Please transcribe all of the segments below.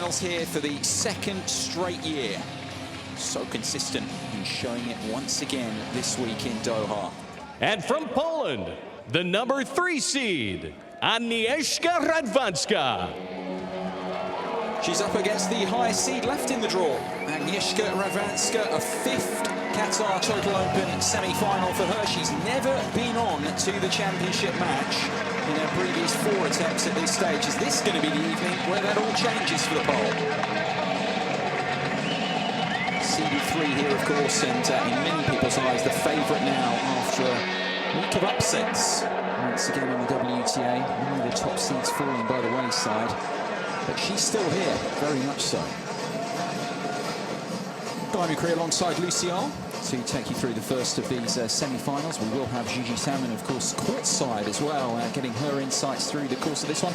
semi-finals here for the second straight year. So consistent and showing it once again this week in Doha. And from Poland, the number 3 seed, Agnieszka Radwanska. She's up against the highest seed left in the draw. Agnieszka Radwanska, a 5th Qatar Total Open semi-final for her. She's never been on to the championship match in her previous 4 attempts at this stage. Is this going to be the evening where that all changes for the pole? Seeded 3 here, of course, and in many people's eyes, the favourite now after a week of upsets. Once again on the WTA, many of the top seeds falling by the wayside. But she's still here, very much so. Guy McCree alongside Lucian to take you through the first of these semi-finals. We will have Gigi Salmon, of course, courtside as well, getting her insights through the course of this one.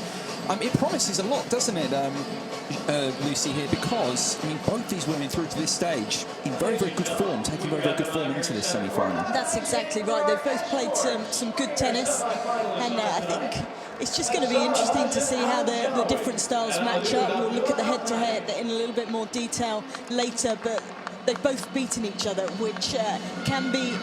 It promises a lot, doesn't it, Lucy, here, because, I mean, both these women through to this stage in very, very good form, taking very, very good form into this semi-final. That's exactly right. They've both played some good tennis, and I think it's just going to be interesting to see how the different styles match up. We'll look at the head-to-head in a little bit more detail later, but they've both beaten each other, which can be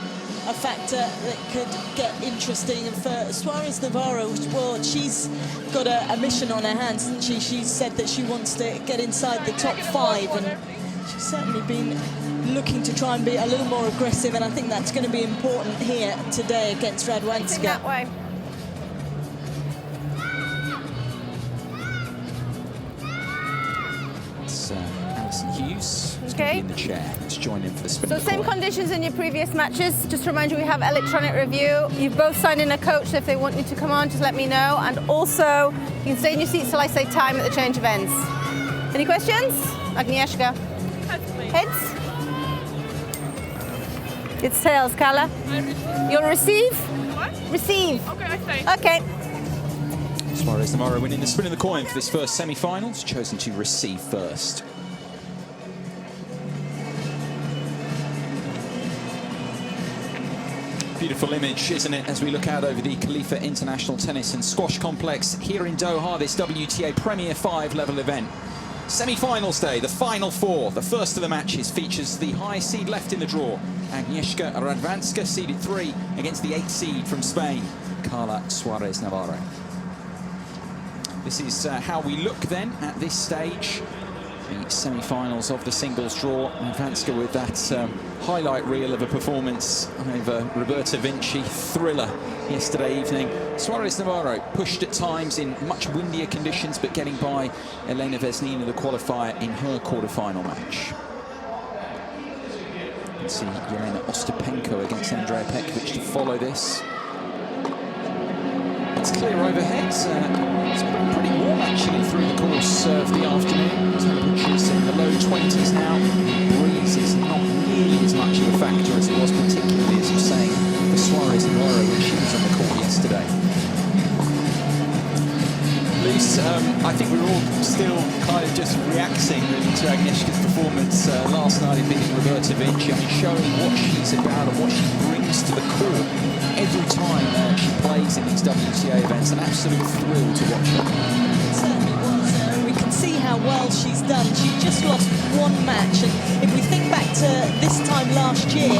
a factor that could get interesting. And for Suarez Navarro, well, she's got a mission on her hands, hasn't she? She's said that she wants to get inside the top 5, and she's certainly been looking to try and be a little more aggressive, and I think that's going to be important here today against Radwanska. That way. Hughes is okay. in the chair. Let's join in for the spin. So same conditions in your previous matches. Just to remind you, we have electronic review. You've both signed in a coach, so if they want you to come on, just let me know. And also, you can stay in your seats till I say time at the change of ends. Any questions? Agnieszka? Heads? It's tails, Carla. You'll receive? What? Receive. Okay, I say. Okay. Suarez Navarro winning the spin of the coin for this first semi-finals, chosen to receive first. Beautiful image, isn't it, as we look out over the Khalifa International Tennis and Squash Complex here in Doha, this WTA Premier 5 level event. Semi-finals day, the final 4. The first of the matches features the highest seed left in the draw, Agnieszka Radwanska, seeded 3, against the 8th seed from Spain, Carla Suarez Navarro. This is how we look then at this stage. The semi-finals of the singles draw. Radwanska with that highlight reel of a performance over Roberta Vinci, thriller yesterday evening. Suarez Navarro pushed at times in much windier conditions, but getting by Elena Vesnina, the qualifier, in her quarter-final match. You can see Jelena Ostapenko against Andrea Petkovic to follow this. It's clear overhead. It's been pretty warm actually through the course of the afternoon. Temperatures in the low 20s now. The breeze is not nearly as much of a factor as it was, particularly, as you're saying, for Suarez Navarro when she was on the court yesterday. Luce, I think we're all still kind of just reacting really to Agnieszka's performance last night in beating Roberta Vinci. I mean, showing what she's about and what she brings to the court every time she plays in these WTA events. An absolute thrill to watch her. It certainly was. We can see how well she's done. She just lost 1 match, and if we think back to this time last year,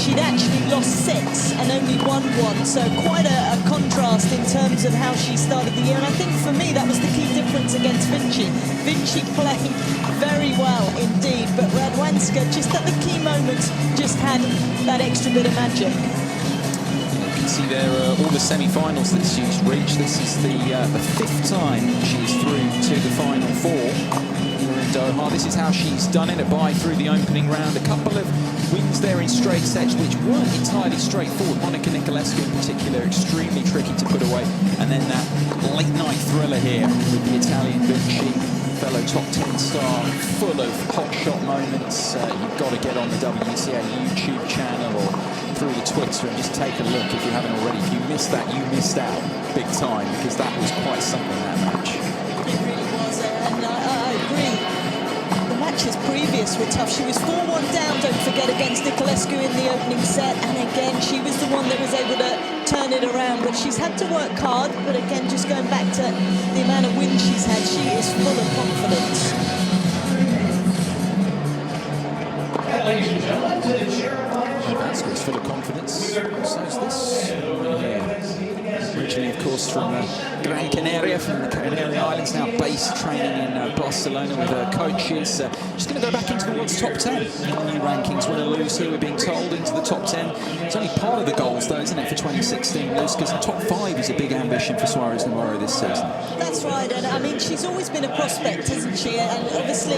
she'd actually lost 6 and only won 1. So quite a contrast in terms of how she started the year. And I think for me that was the key difference against Vinci. Vinci playing very well indeed, but Radwanska just at the key moments just had that extra bit of magic. See there all the semi-finals that she's reached. This is the 5th time she's through to the final 4 here in Doha. This is how she's done it, a bye through the opening round. A couple of wins there in straight sets which weren't entirely straightforward. Monica Nicolescu in particular, extremely tricky to put away. And then that late night thriller here with the Italian Vinci, fellow top 10 star, full of hot shot moments. You've got to get on the WTA YouTube channel or through the Twitter and just take a look if you haven't already. If you missed that, you missed out big time, because that was quite something, that match. It really was, and I agree. The matches previous were tough. She was 4-1 down, don't forget, against Nicolescu in the opening set, and again she was the one that was able to turn it around, but she's had to work hard. But again, just going back to the amount of wins she's had, she is full of confidence. So is this one here. Originally, of course, from Gran Canaria, from the Canary Islands, now based training in Barcelona with her coaches. She's going to go back into the world's top 10 in the new rankings. Win or lose here, we're being told, into the top 10. It's only part of the goals, though, isn't it, for 2016, Luce? Because the top 5 is a big ambition for Suarez Navarro this season. That's right, and I mean, she's always been a prospect, hasn't she? And obviously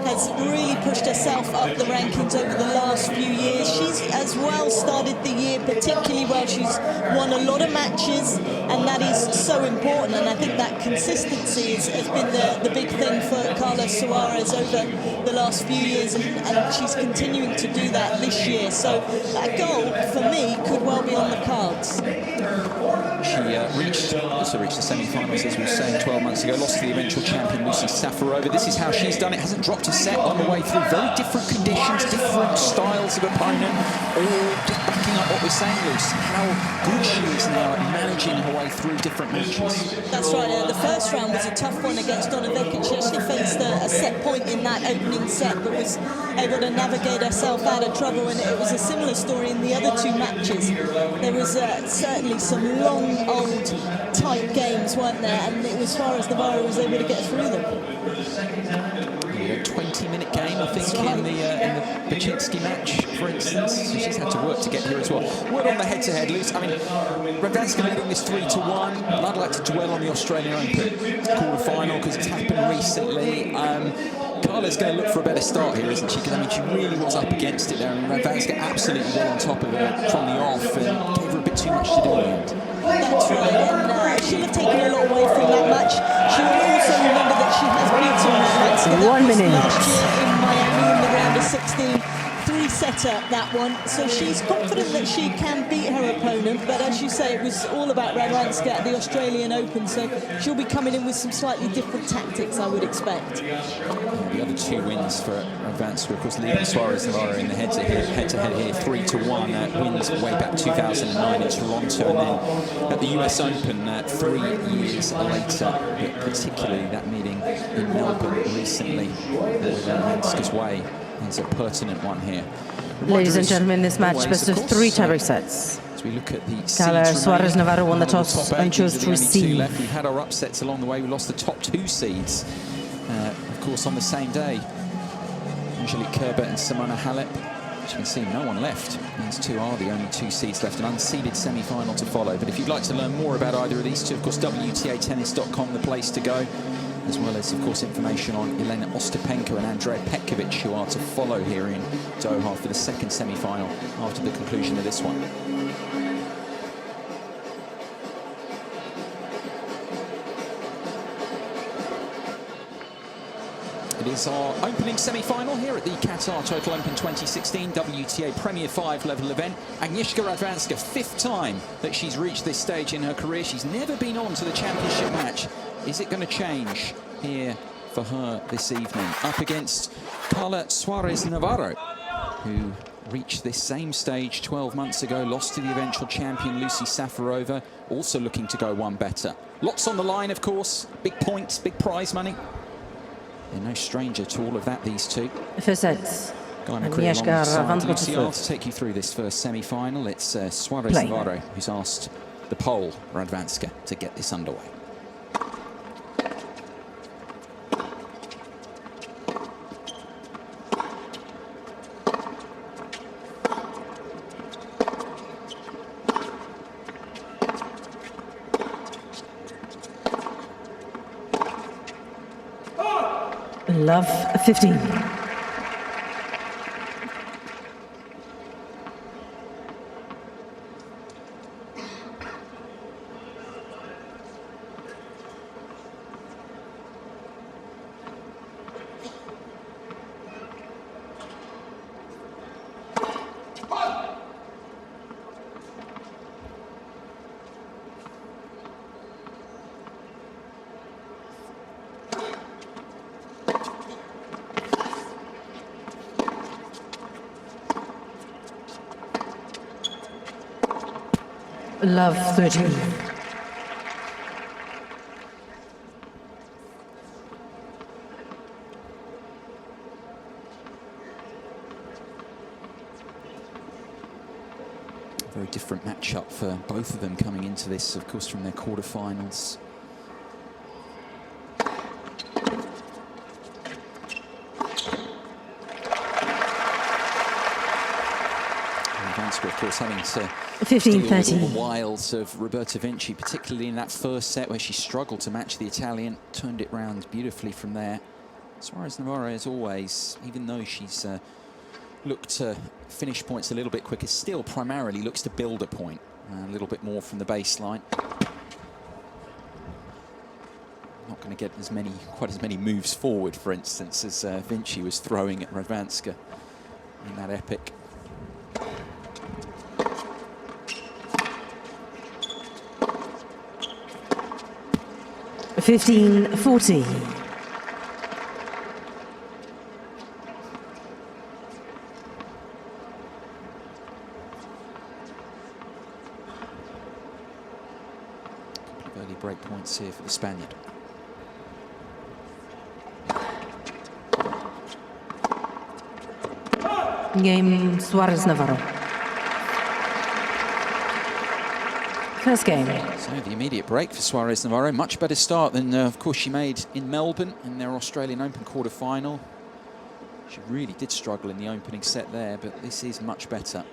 has really pushed herself up the rankings over the last few years. She's as well started the year particularly well. She's won a lot of matches, and that is so important. And I think that consistency has been the big thing for Carla Suarez over the last few years, and she's continuing to do that this year. So that goal, for me, could well be on the cards. She also reached the semi-finals, as we were saying, 12 months ago. Lost to the eventual champion, Lucy Safarova. This is how she's done it. Hasn't dropped a set on the way through. Very different conditions, different styles of opponent. All just backing up what we're saying, Lucy. How good she is now at managing her way through different matches. That's right. The first round was a tough one against Doha. She actually faced a set point in that opening set, but was able to navigate herself out of trouble. And it was a similar story in the other two matches. There was certainly some long, old, tight games, weren't there? And it was Suarez Navarro was able to get through them. A 20-minute game, I think, in the Baczynski match, for instance. So she's had to work to get here as well. Word on the head-to-head, Luce. I mean, Radwanska leading this 3-1. I'd like to dwell on the Australian Open quarter-final because it's happened recently. Carla's going to look for a better start here, isn't she? Because, I mean, she really was up against it there, and Radwanska absolutely well on top of her from the off and gave her a bit too much to do in the end. That's right, and she'll have taken a lot away from that match. She will also remember that she has beaten Radwanska. 1 minute. Last year in Miami in the round of 16. Three-setter, that one. So she's confident that she can beat her opponent, but as you say, it was all about Radwanska at the Australian Open, so she'll be coming in with some slightly different tactics, I would expect. The other two wins for Radwanska, of course, leading Suarez Navarro in the head-to-head here, 3-1. Wins way back 2009 in Toronto, and then at the US Open 3 years later, but particularly that meeting in Melbourne recently, Radwanska's way is a pertinent one here. Ladies and gentlemen, this match best of 3 tiebreak sets. As we look at the Carla Suarez Navarro won the toss and chose to receive. We've had our upsets along the way. We lost the top 2 seeds, of course, on the same day. Angelique Kerber and Simona Halep. As you can see, no one left. These two are the only 2 seeds left, an unseeded semi-final to follow. But if you'd like to learn more about either of these two, of course, WTAtennis.com, the place to go. As well as, of course, information on Elena Ostapenko and Andrea Petkovic, who are to follow here in Doha for the second semi-final after the conclusion of this one. It is our opening semi-final here at the Qatar Total Open 2016 WTA Premier 5 level event. Agnieszka Radwanska, 5th time that she's reached this stage in her career. She's never been on to the championship match. Is it going to change here for her this evening? Up against Carla Suarez Navarro, who reached this same stage 12 months ago, lost to the eventual champion Lucy Safarova, also looking to go one better. Lots on the line, of course, big points, big prize money. They're no stranger to all of that, these two. First set. Agnieszka Radwanska to take you through this first semi-final. It's Suarez Navarro who's asked the Pole, Radwanska, to get this underway. Love 15. Love 13. Very different matchup for both of them coming into this, of course, from their quarterfinals. Radwanska, of course, having to 15-13. deal with the wiles of Roberta Vinci, particularly in that first set where she struggled to match the Italian, turned it round beautifully from there. Suarez Navarro, as always, even though she's looked to finish points a little bit quicker, still primarily looks to build a point a little bit more from the baseline. Not going to get quite as many moves forward, for instance, as Vinci was throwing at Radwanska in that epic. $15-14. Early break points here for the Spaniard. Game Suarez Navarro. First game. So the immediate break for Suarez Navarro. Much better start than, of course, she made in Melbourne in their Australian Open quarter-final. She really did struggle in the opening set there, but this is much better.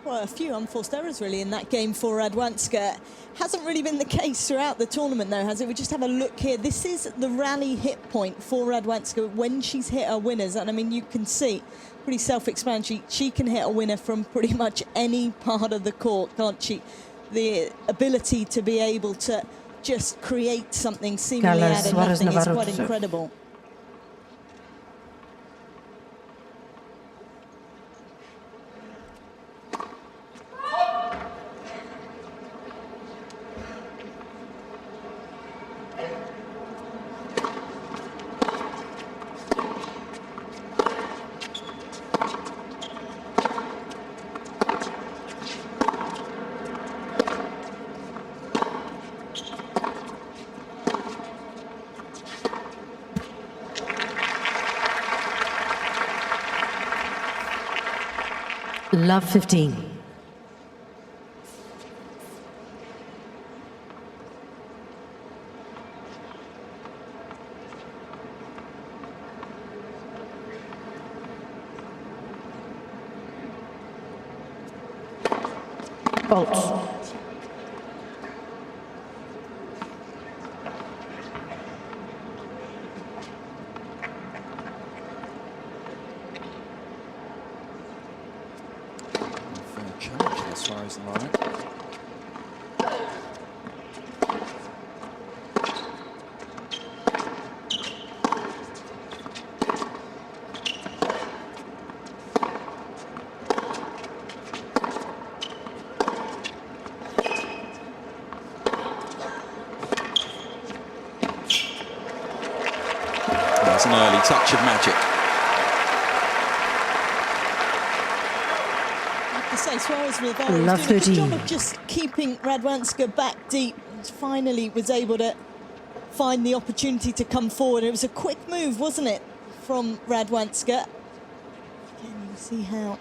Well, a few unforced errors really in that game for Radwanska. Hasn't really been the case throughout the tournament though, has it? We just have a look here. This is the rally hit point for Radwanska when she's hit her winners. And I mean, you can see, pretty self-explanatory, she can hit a winner from pretty much any part of the court, can't she? The ability to be able to just create something seemingly Carla, out of Suarez, nothing is Navarro quite to serve. incredible. Love 15. Bolt. Challenge there, Suarez Navarro. There's an early touch of magic. Suarez Navarro Love was doing a good 13. job of just keeping Radwanska back deep, and finally was able to find the opportunity to come forward. It was a quick move, wasn't it, from Radwanska? Again, you see how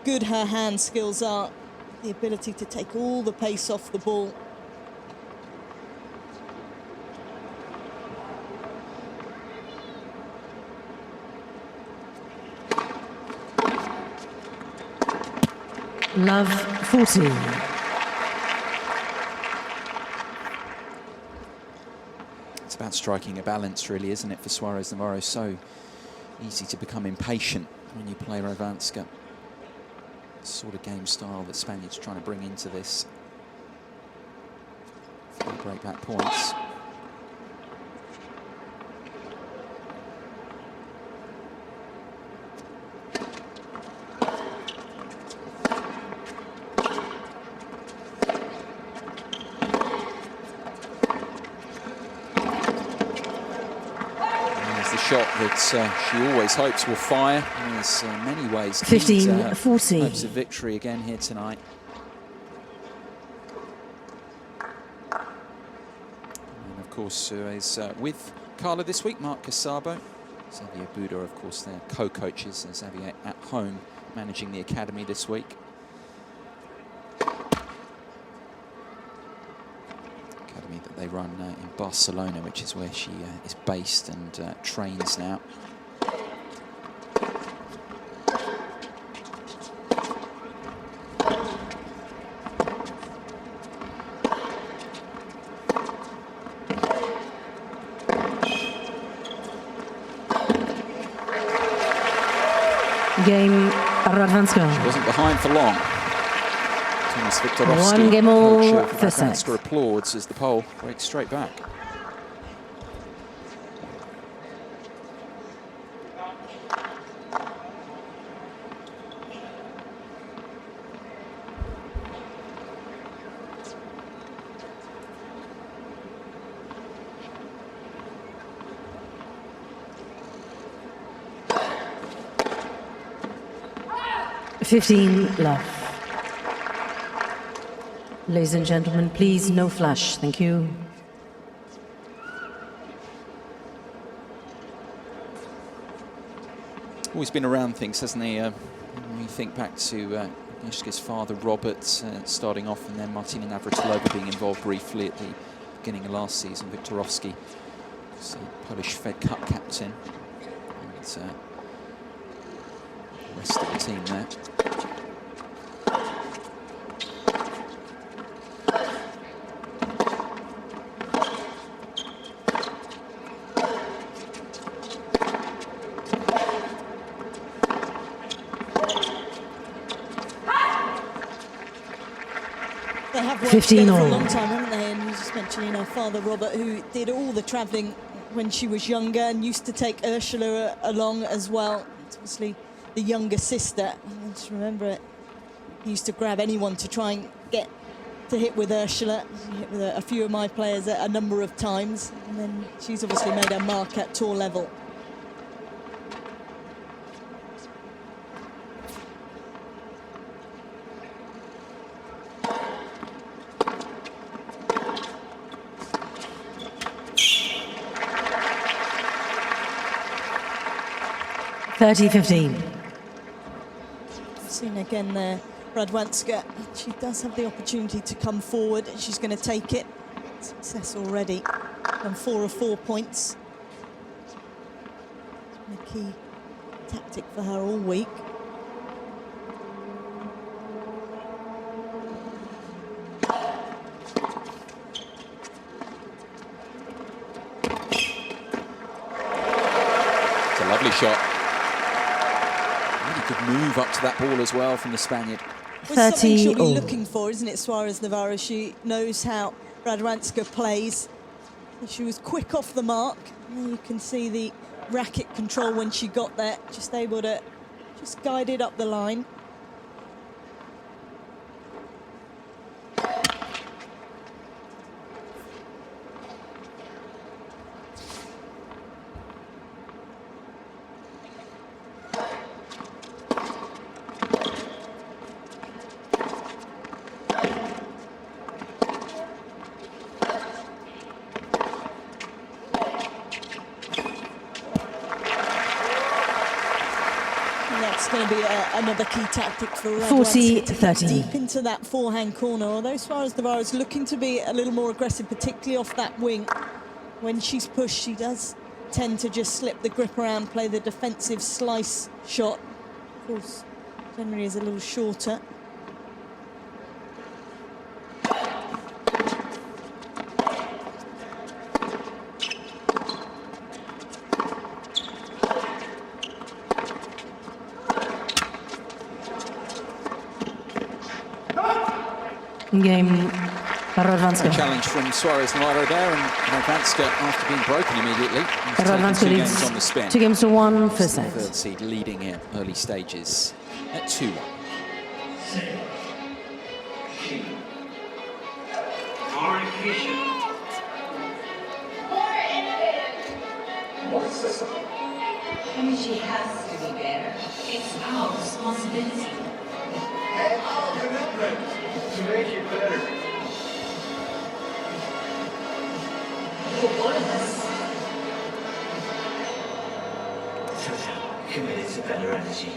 good her hand skills are, the ability to take all the pace off the ball. Love 14. It's about striking a balance, really, isn't it, for Suarez Navarro? So easy to become impatient when you play Radwanska. Sort of game style that Spaniards trying to bring into this. Break back points. Shot that she always hopes will fire. And there's many ways to 15-14. hopes of victory again here tonight. And of course, Suarez with Carla this week, Mark Casabo, Xavier Buda, of course, their co-coaches, and Xavier at home managing the academy this week. Academy that they run in Barcelona, which is where she is based and trains now. Game Radwanska. She wasn't behind for long. Thomas Viktorovski, One game all coach of for set. Radwanska, applauds as the pole breaks straight back. Love. Ladies and gentlemen, please, no flash. Thank you. Always been around things, hasn't he? When you think back to Agnieszka's father, Robert, starting off, and then Martina Navratilova being involved briefly at the beginning of last season. Viktorovski, Polish Fed Cup captain. And, the rest of the team there. They have worked 15 together for a all. long time, haven't they? And you just mentioned, you know, father Robert, who did all the travelling when she was younger and used to take Ursula along as well. It's obviously the younger sister. I just remember it. He used to grab anyone to try and get to hit with Ursula. She hit with a few of my players a number of times. And then she's obviously made her mark at tour level. (30-15). Seen again there, Radwanska. She does have the opportunity to come forward, and she's going to take it. Success already, and 4 of 4 points. It's been a key tactic for her all week. It's a lovely shot. Really good move up to that ball as well from the Spaniard. Well, something 30 she'll be all. looking for, isn't it, Suarez Navarro? She knows how Radwanska plays. She was quick off the mark. And you can see the racket control when she got there, just able to just guide it up the line. That's going to be another key tactic for Radwanska to get 40-30. deep into that forehand corner. Although Suarez Navarro is looking to be a little more aggressive, particularly off that wing. When she's pushed, she does tend to just slip the grip around, play the defensive slice shot. Of course, generally is a little shorter. Game Radwanska. A challenge from Suarez Navarro there, and Radwanska, after being broken immediately, has taken Radwanska 2 leads games on the spin. 2-1 for The set. third seed leading here early stages at 2-1. Energy has to be better. It's our responsibility. And our commitment to make it better. For all of us. Committed to better energy.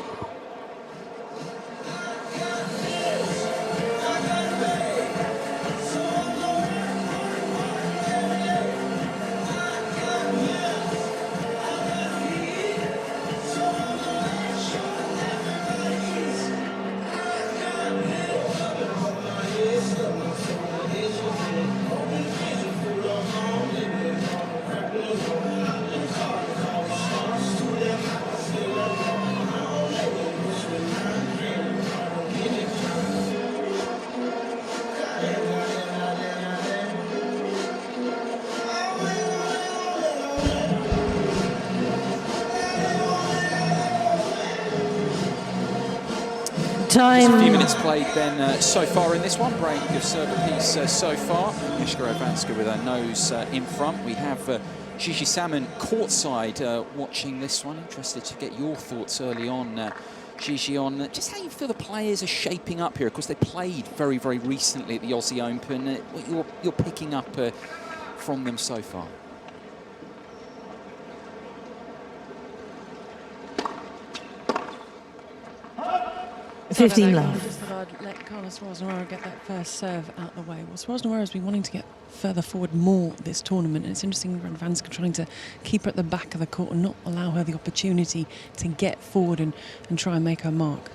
Just a few Time. minutes played then so far in this one. Break of serve apiece so far. Agnieszka Radwanska with her nose in front. We have Gigi Salmon courtside watching this one. Interested to get your thoughts early on, Gigi, on just how you feel the players are shaping up here. Of course, they played very, very recently at the Aussie Open. What you're picking up from them so far? 15 love. I just thought I'd let Carla Suarez Navarro get that first serve out the way. Well, Suarez Navarro has been wanting to get further forward more this tournament, and it's interesting Radwanska trying to keep her at the back of the court and not allow her the opportunity to get forward and try and make her mark.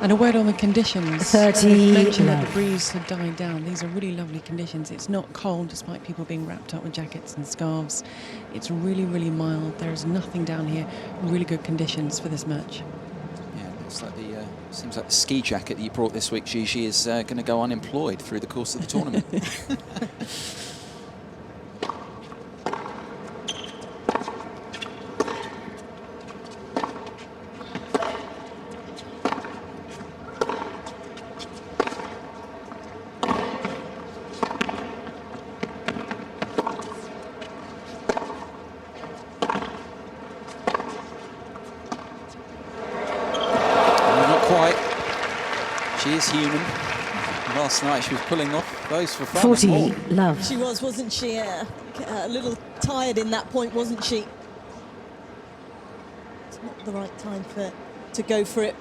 And a word on the conditions. 30 You mentioned that love. the breeze had died down. These are really lovely conditions. It's not cold, despite people being wrapped up with jackets and scarves. It's really, really mild. There is nothing down here. Really good conditions for this match. Yeah, it looks like seems like the ski jacket that you brought this week, Gigi, is going to go unemployed through the course of the tournament. She is human. Last night she was pulling off those for fun. 40 love. She was, wasn't she? A little tired in that point, wasn't she? It's not the right time to go for it.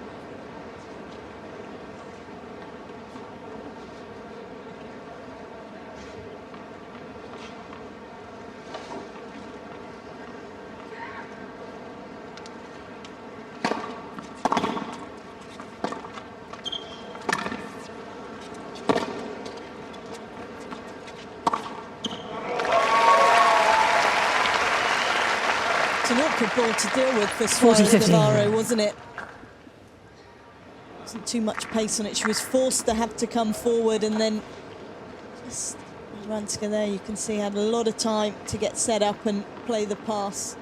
An awkward ball to deal with for Suarez 40-15. Navarro, wasn't it? Wasn't too much pace on it. She was forced to have to come forward, and then just Radwanska there, you can see, had a lot of time to get set up and play the pass.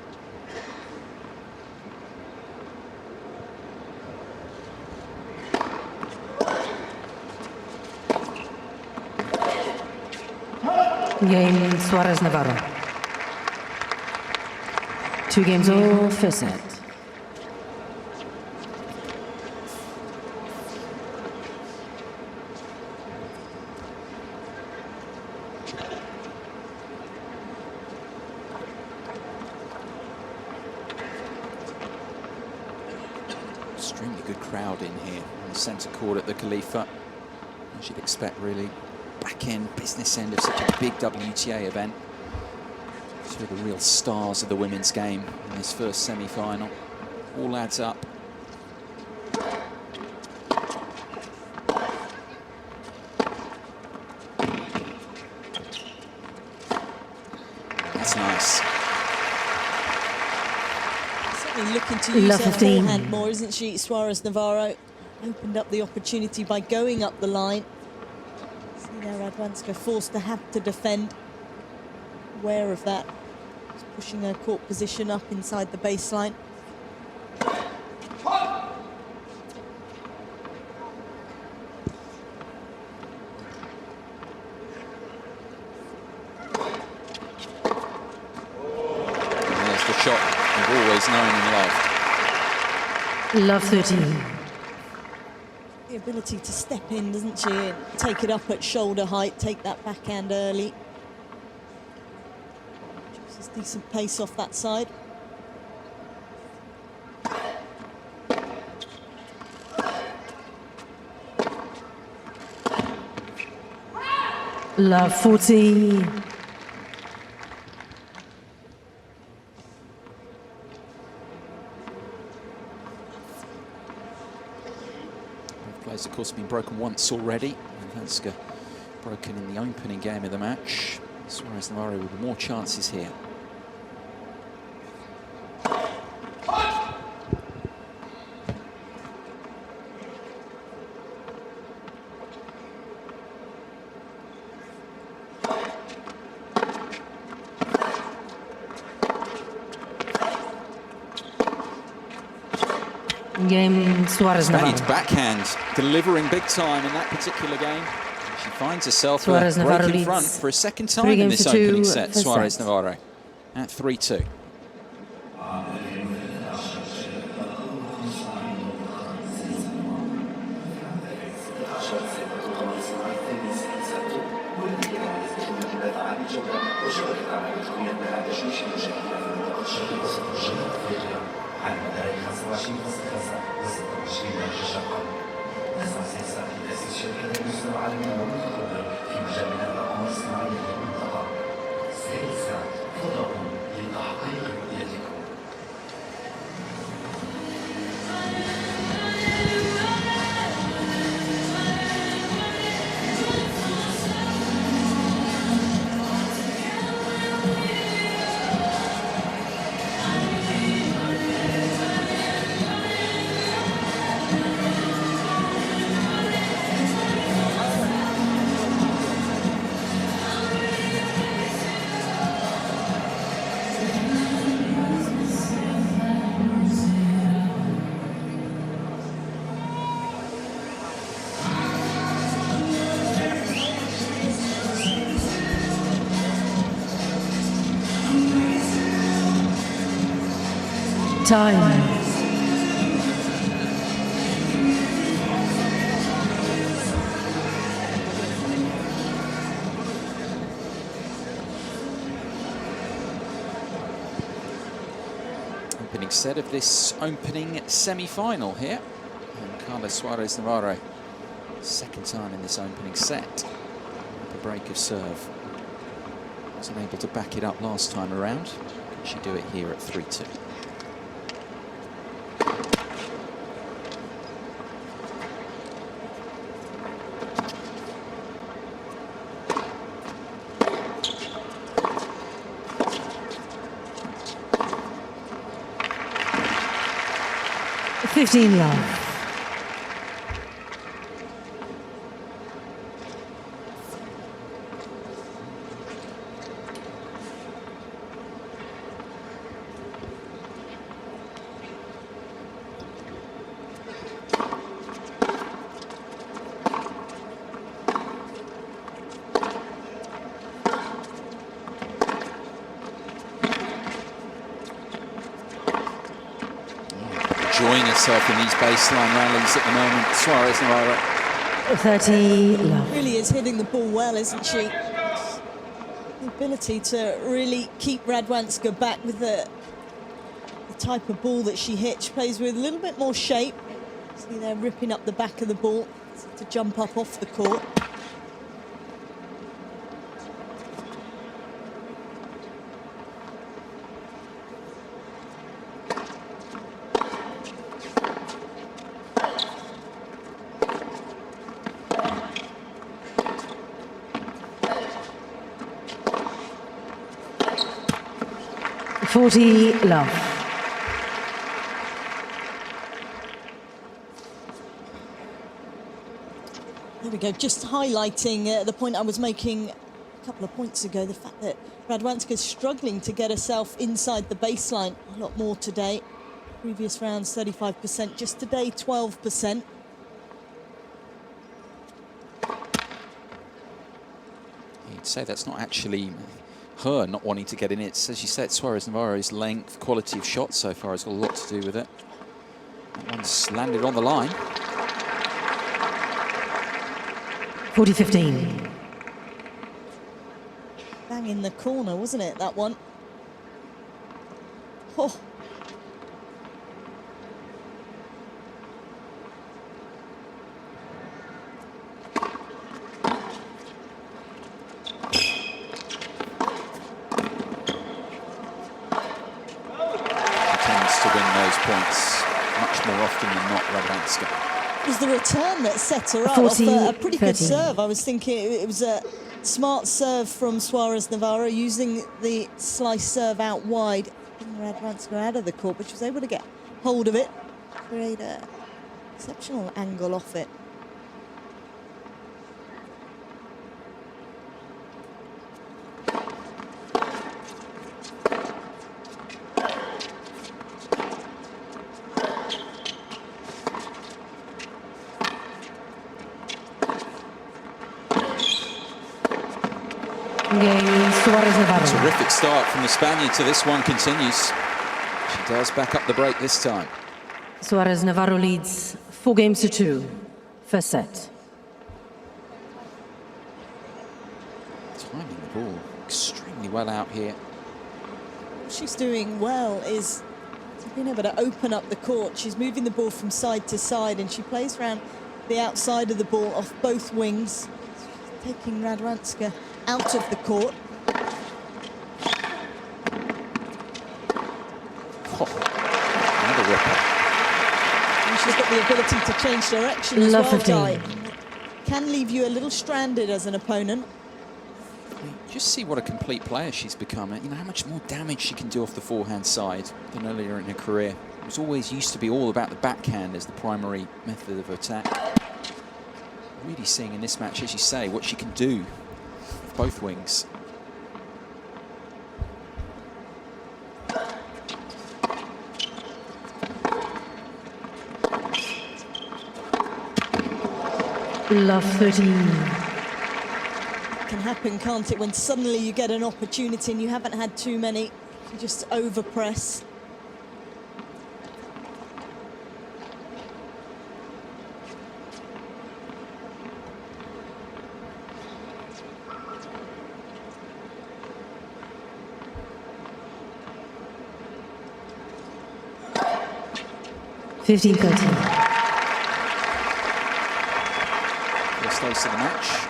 Game Suarez Navarro. 2 games all, first set. Extremely good crowd in here in the centre court at the Khalifa. As you'd expect, really. Back end, business end of such a big WTA event. Two of the real stars of the women's game in this first semi-final. All adds up. That's nice. Certainly looking to use Love her 15. forehand more, isn't she? Suarez Navarro opened up the opportunity by going up the line. See there, Radwanska forced to have to defend. Aware of that. Just pushing her court position up inside the baseline. And there's the shot we've always known and loved. Love 13. The ability to step in, doesn't she? And take it up at shoulder height, take that backhand early. Just decent pace off that side. Love 40. Both players, of course, have been broken once already. Radwanska broken in the opening game of the match. Suarez Navarro with more chances here. Game Suarez Spaniard's Navarro. backhand delivering big time in that particular game. She finds herself Suarez a Navarro break in leads front for a second 3 time in games this to 2 opening set. for Suarez set. Navarro at 3-2. Time. Opening set of this opening semi-final here. And Carla Suarez Navarro, second time in this opening set. The break of serve. Wasn't able to back it up last time around. Can she do it here at 3-2? Love. Enjoying herself in these baseline rallies at the moment. Suarez Navarro. 30 love. Really is hitting the ball well, isn't she? The ability to really keep Radwanska back with the type of ball that she hits. She plays with a little bit more shape. See, they're ripping up the back of the ball to jump up off the court. Love. There we go, just highlighting the point I was making a couple of points ago, the fact that Radwanska's struggling to get herself inside the baseline a lot more today. Previous rounds 35%, just today 12%. You'd say that's not actually her not wanting to get in. It's, as you said, Suarez Navarro's length, quality of shot so far has got a lot to do with it. That one's landed on the line. 40-15. Bang in the corner, wasn't it, that one? Oh. To win those points much more often than not, Radwanska. It was the return that set her up 40, off a pretty good 30. serve. I was thinking it was a smart serve from Suarez Navarro, using the slice serve out wide. Radwanska out of the court, but she was able to get hold of it, create an exceptional angle off it. Game Suarez Navarro. Terrific start from the Spaniard to this one continues. She does back up the break this time. Suarez Navarro leads 4-2. First set. Timing the ball extremely well out here. What she's doing well is being able to open up the court. She's moving the ball from side to side, and she plays around the outside of the ball off both wings, taking Radwanska out of the court. Another ripper. And she's got the ability to change direction as Love well, 15. Guy. Can leave you a little stranded as an opponent. Just see what a complete player she's become. You know how much more damage she can do off the forehand side than earlier in her career. It was always used to be all about the backhand as the primary method of attack. Really seeing in this match, as you say, what she can do with both wings. Love 13. Can happen, can't it, when suddenly you get an opportunity and you haven't had too many, you just overpress. Fifteen 13. First ace of the match.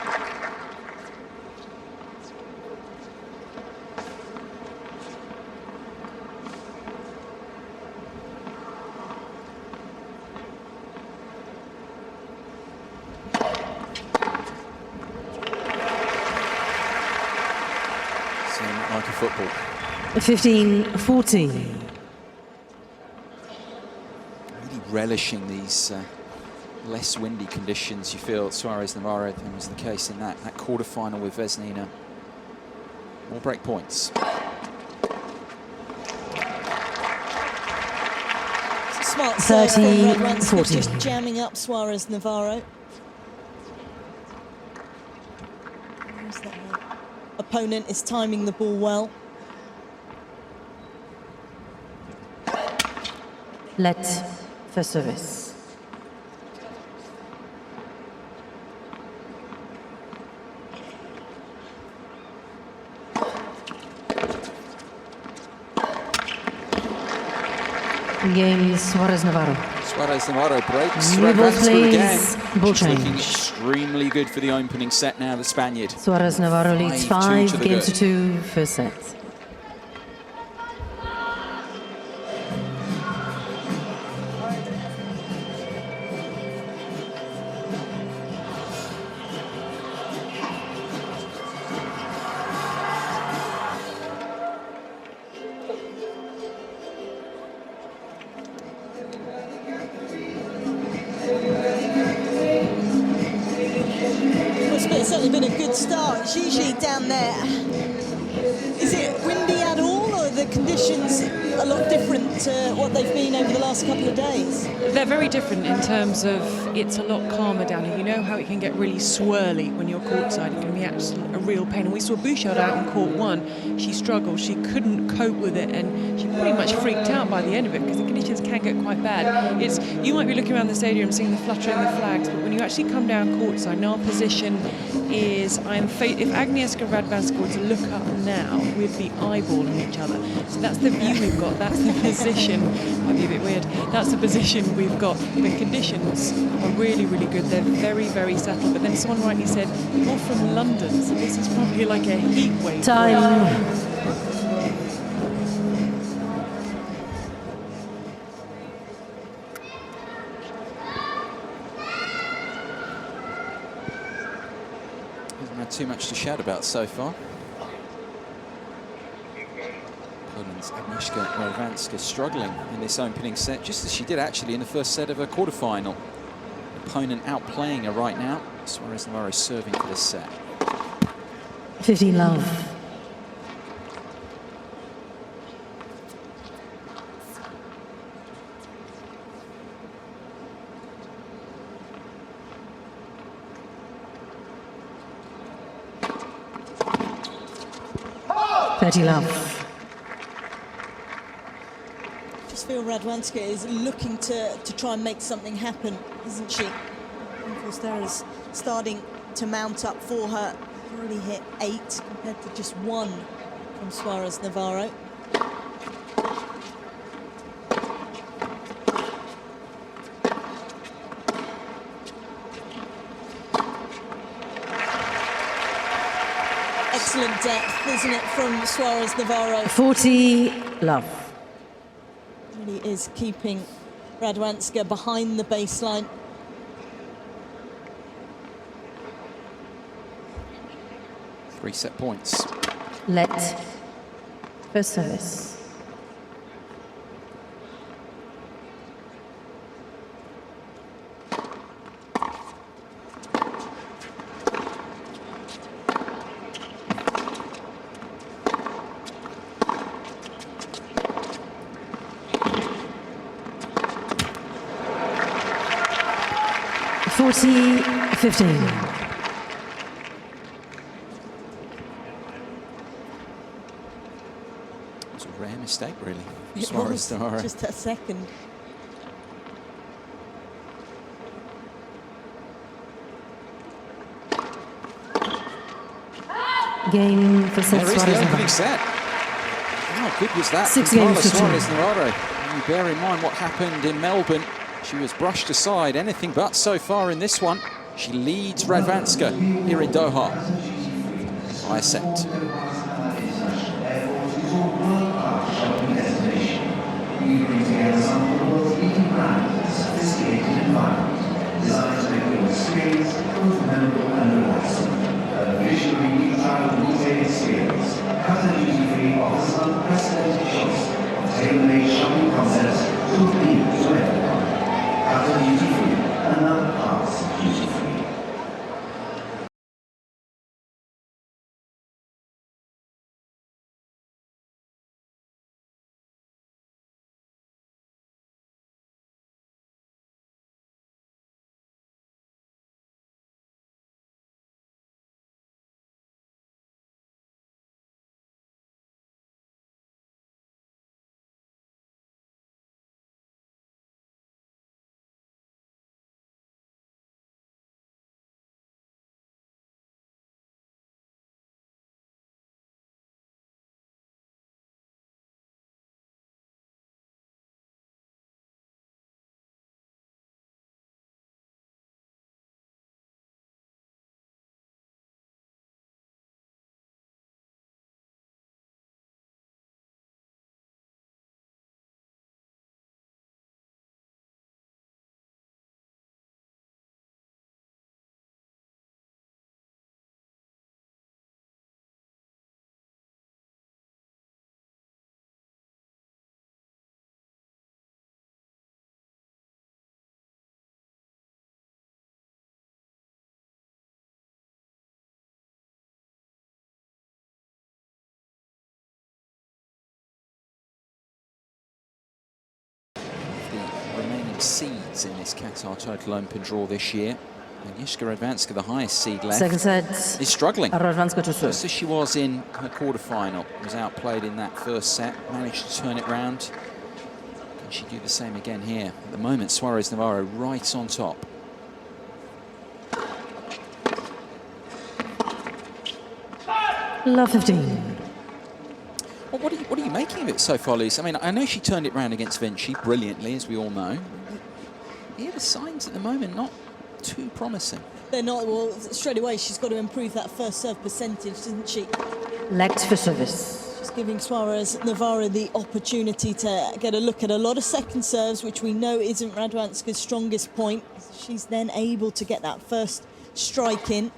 Like a football. 15-14. Really relishing these less windy conditions. You feel Suarez Navarro was the case in that quarter-final with Vesnina. More break points. It's a smart serve from 30, Radwanska, 40. just jamming up Suarez Navarro. Opponent is timing the ball well. Let for service. Game Suarez Navarro. Suarez Navarro breaks. New ball Radwanska again. plays, ball She's looking change. extremely good for the opening set now, the Spaniard. Suarez Navarro leads 5-2 to the 5-2. First set. It's certainly been a good start. It's usually down there. Is it windy at all, or are the conditions a lot different to what they've been over the last couple of days? They're very different in terms of it's a lot calmer down here. You know how it can get really swirly when you're courtside. It can be actually a real pain. And we saw Bouchard out on court one. She struggled. She couldn't cope with it, and she pretty much freaked out by the end of it because the conditions can get quite bad. You might be looking around the stadium seeing the fluttering of the flags, but when you actually come down courtside, and our position is if Agnieszka and Radwanska were to look up now, we'd be eyeballing each other. So that's the view we've got. That's the position. Might be a bit weird. That's the position we've got. The conditions are really, really good. They're very, very settled. But then someone rightly said, you're from London, so this is probably like a heat wave. Time. Hasn't had too much to shout about so far. Poland's Agnieszka Radwanska struggling in this opening set, just as she did actually in the first set of her quarterfinal. Opponent outplaying her right now. Suarez Navarro serving for this set. 15 love. 30 love. Just feel Radwanska is looking to try and make something happen, isn't she? And Forsterra's starting to mount up for her. Already hit 8 compared to just 1 from Suarez Navarro. Excellent depth, isn't it, from Suarez Navarro? 40 love. Really is keeping Radwanska behind the baseline. Three set points. Let first service. Forty 15. It was a rare mistake, really. It Suarez was Navarro. just a second. Game for set. There is the Suarez opening Navarro. set. How good was that? 6 from Carla games to 2. Suarez Navarro. You bear in mind what happened in Melbourne. She was brushed aside, anything but so far in this one. She leads Radwanska here in Doha by a set. Seeds in this Qatar Total Open draw this year. Agnieszka Radwanska, the highest seed left, Second set. is struggling. Radwanska to serve. Just as she was in her quarterfinal, was outplayed in that first set, managed to turn it round. Can she do the same again here? At the moment, Suarez Navarro right on top. Love 15. Well, what are you making of it so far, Lisa? I mean, I know she turned it round against Vinci brilliantly, as we all know. Here, the signs at the moment not too promising. They're not, well, straight away she's got to improve that first serve percentage, doesn't she? Let for service. Just giving Suarez Navarro the opportunity to get a look at a lot of second serves, which we know isn't Radwanska's strongest point. She's then able to get that first strike in.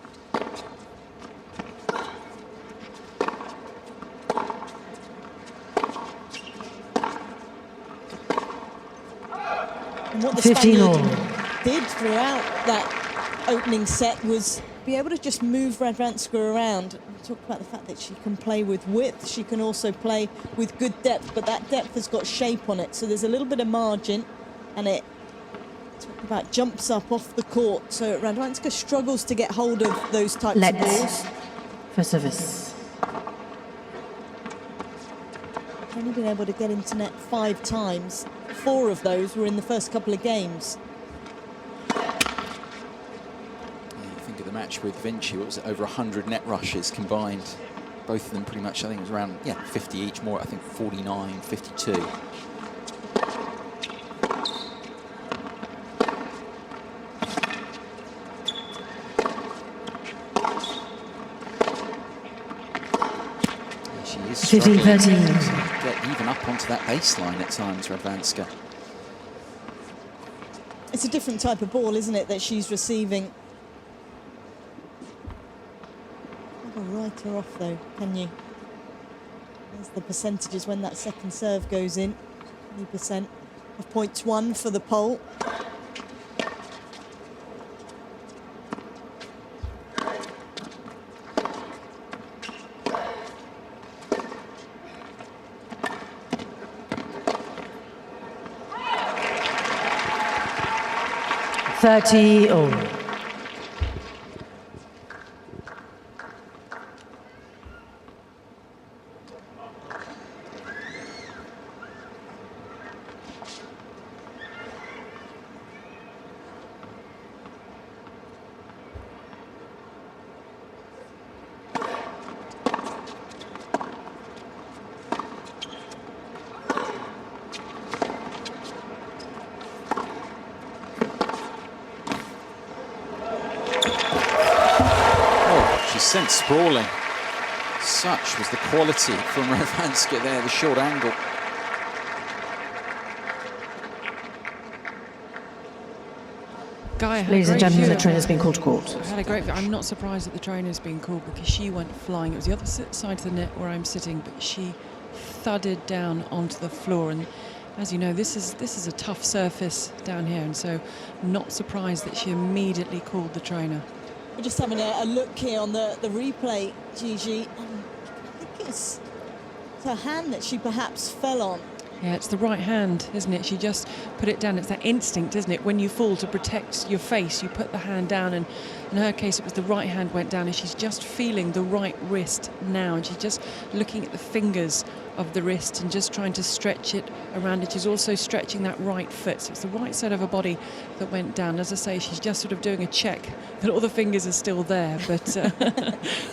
And what the 15 all. Spaniard did throughout that opening set was be able to just move Radwanska around. We talked about the fact that she can play with width, she can also play with good depth, but that depth has got shape on it, so there's a little bit of margin, and it talk about jumps up off the court, so Radwanska struggles to get hold of those types of balls. For service. only been able to get into net 5 times. 4 of those were in the first couple of games. You think of the match with Vinci, what was it, over 100 net rushes combined. Both of them pretty much, I think it was around, 50 each, more, I think 49, 52. She is struggling to get even up onto that baseline at times, Radwanska. It's a different type of ball, isn't it, that she's receiving? Never write her off, though, can you? There's the percentages when that second serve goes in. 20% of points won for the poll. All. Sent sprawling. Such was the quality from Radwanska there, the short angle. Guy, ladies and gentlemen, the trainer's been called to court. Had a great. I'm not surprised that the trainer's been called because she went flying. It was the other side of the net where I'm sitting, but she thudded down onto the floor. And as you know, this is a tough surface down here, and so I'm not surprised that she immediately called the trainer. We're just having a look here on the replay, Gigi. I think it's her hand that she perhaps fell on. Yeah, it's the right hand, isn't it? She just put it down. It's that instinct, isn't it? When you fall, to protect your face, you put the hand down. And in her case, it was the right hand went down, and she's just feeling the right wrist now. And she's just looking at the fingers of the wrist and just trying to stretch it around it. She's also stretching that right foot. So it's the right side of her body that went down. As I say, she's just sort of doing a check that all the fingers are still there. But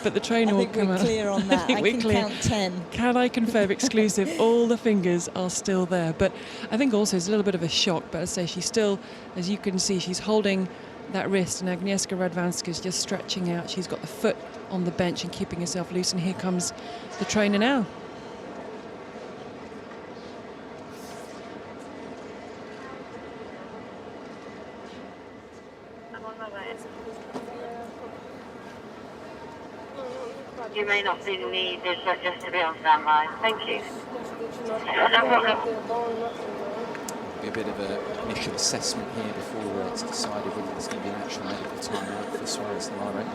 but the trainer will come out. I think we're clear on that. I can count 10. Can I confirm exclusive? All the fingers are still there. But I think also it's a little bit of a shock. But as I say, she's still, as you can see, she's holding that wrist, and Agnieszka Radwanska is just stretching out. She's got the foot on the bench and keeping herself loose. And here comes the trainer now. You may not be needed, but just to be on standby. Thank you. No problem. Be a bit of an initial assessment here before it's decided whether there's going to be an actual medical timeout for Suarez Navarro.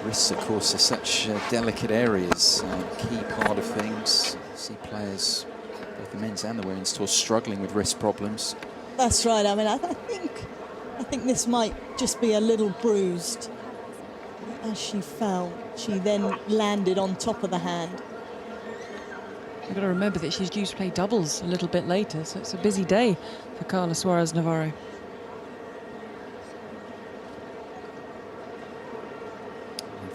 Wrists, of course, are such delicate areas, key part of things. See players, both the men's and the women's tour, struggling with wrist problems. That's right. I mean, I think this might just be a little bruised. As she fell, she then landed on top of the hand. You've got to remember that she's due to play doubles a little bit later, so it's a busy day for Carla Suarez Navarro.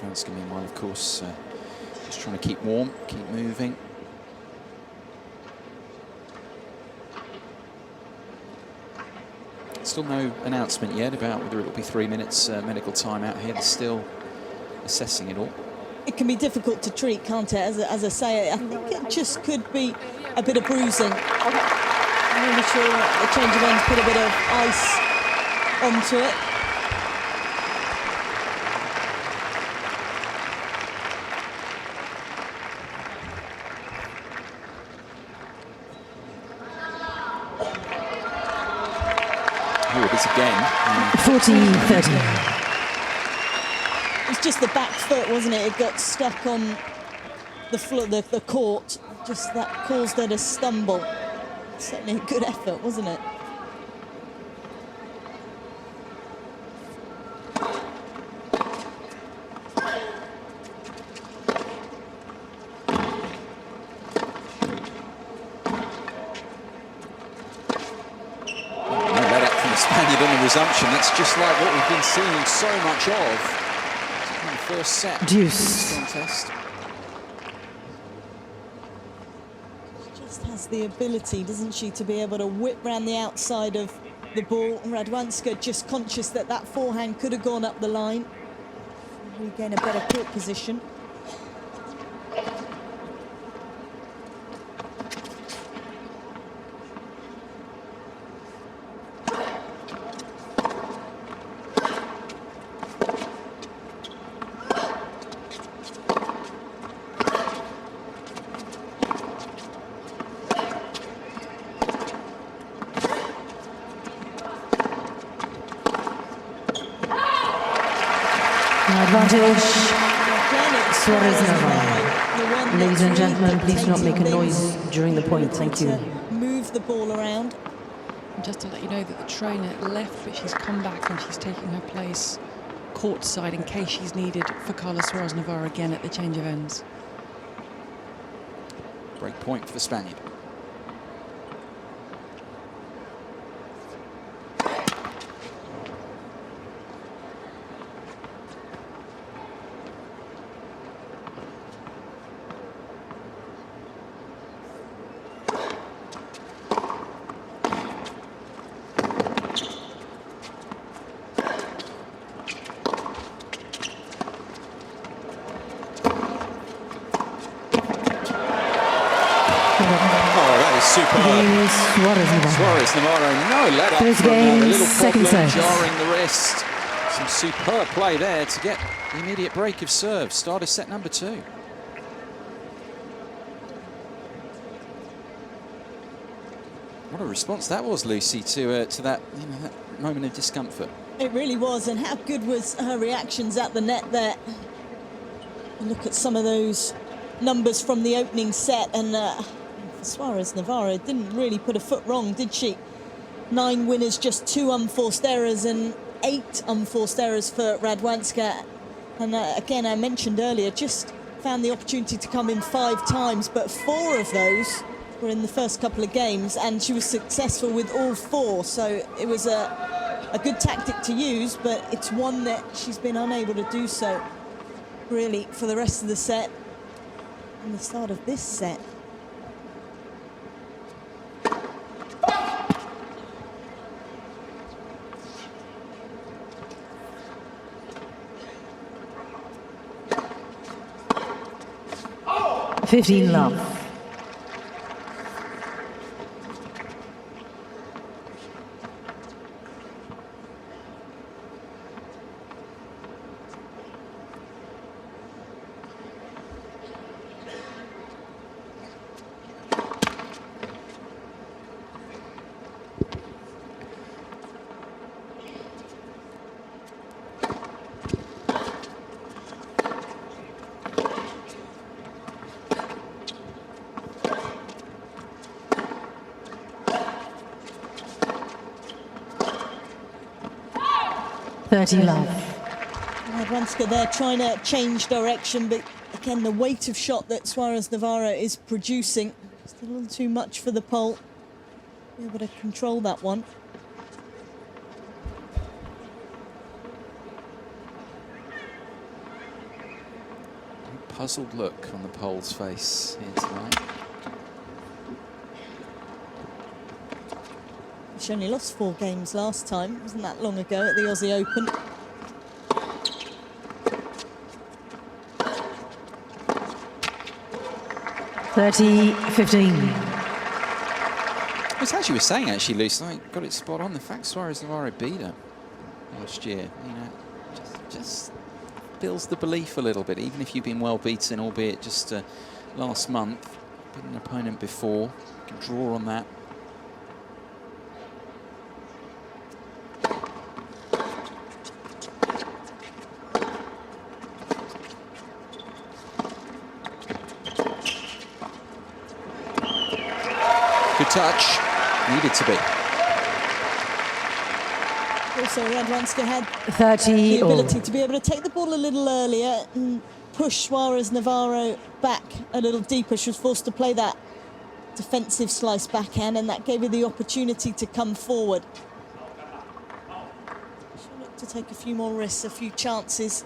Radwanska, meanwhile, of course, just trying to keep warm, keep moving. Still no announcement yet about whether it'll be 3 minutes medical timeout here. They're still assessing it all. It can be difficult to treat, can't it? As I say, I think it just could be a bit of bruising. I'm really sure the change of ends put a bit of ice onto it. Here it is again. 40-30. It's just the back foot, wasn't it? It got stuck on the floor, the court. Just that caused her to stumble. Certainly a good effort, wasn't it? resumption. That's just like what we've been seeing so much of in the first set of Deuce. this contest. Just has the ability, doesn't she, to be able to whip round the outside of the ball. Radwanska just conscious that that forehand could have gone up the line. Regain a better court position. Advantage. Suarez The Navarro. one Ladies that's and really gentlemen, please do not make a dictating noise things. during the point. Thank you. Move the ball around. And just to let you know that the trainer left, but she's come back and she's taking her place courtside in case she's needed for Carla Suarez Navarro again at the change of ends. Break point for the Spaniard. Superb. Suarez Navarro, no let up First from game, a little second problem, set. jarring the wrist. Some superb play there to get the immediate break of serve. Start of set number 2. What a response that was, Lucy, to that, that moment of discomfort. It really was, and how good was her reactions at the net there. Look at some of those numbers from the opening set, and Suarez Navarro didn't really put a foot wrong, did she? 9 winners, just 2 unforced errors, and 8 unforced errors for Radwanska. And again, I mentioned earlier, just found the opportunity to come in 5 times, but 4 of those were in the first couple of games, and she was successful with all 4. So it was a good tactic to use, but it's one that she's been unable to do so really for the rest of the set and the start of this set. Oh! 15 love. Love. Radwanska there trying to change direction, but again the weight of shot that Suarez Navarro is producing, just a little too much for the pole. Be able to control that one. A puzzled look on the pole's face here tonight. She only lost 4 games last time, wasn't that long ago at the Aussie Open. It's as you were saying, actually, Lucy, I got it spot on. The fact Suarez Navarro beat her last year, just builds the belief a little bit. Even if you've been well beaten, albeit just last month, beaten an opponent before, you can draw on that. Good touch, needed to be. Also, Radwanska had 30 the ability to be able to take the ball a little earlier and push Suarez Navarro back a little deeper. She was forced to play that defensive slice backhand, and that gave her the opportunity to come forward. to take a few more risks, a few chances.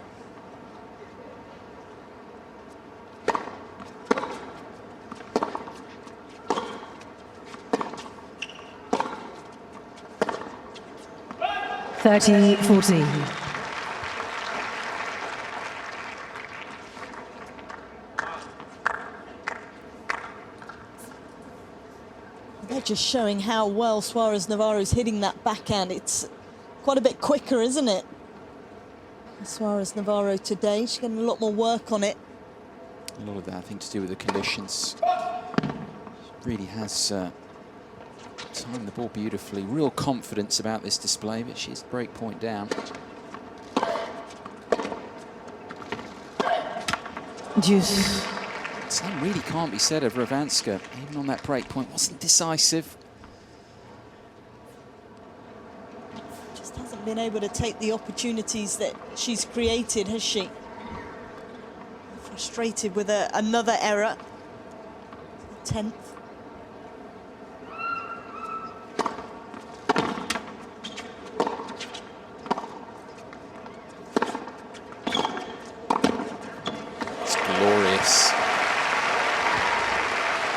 They're just showing how well Suarez Navarro is hitting that backhand. It's quite a bit quicker, isn't it? Suarez Navarro today, she's getting a lot more work on it. A lot of that, I think, to do with the conditions. She really has timed the ball beautifully. Real confidence about this display, but she's break point down. Deuce. Some really can't be said of Radwanska, even on that break point. Wasn't decisive. Just hasn't been able to take the opportunities that she's created, has she? Frustrated with another error. 10th. It's glorious.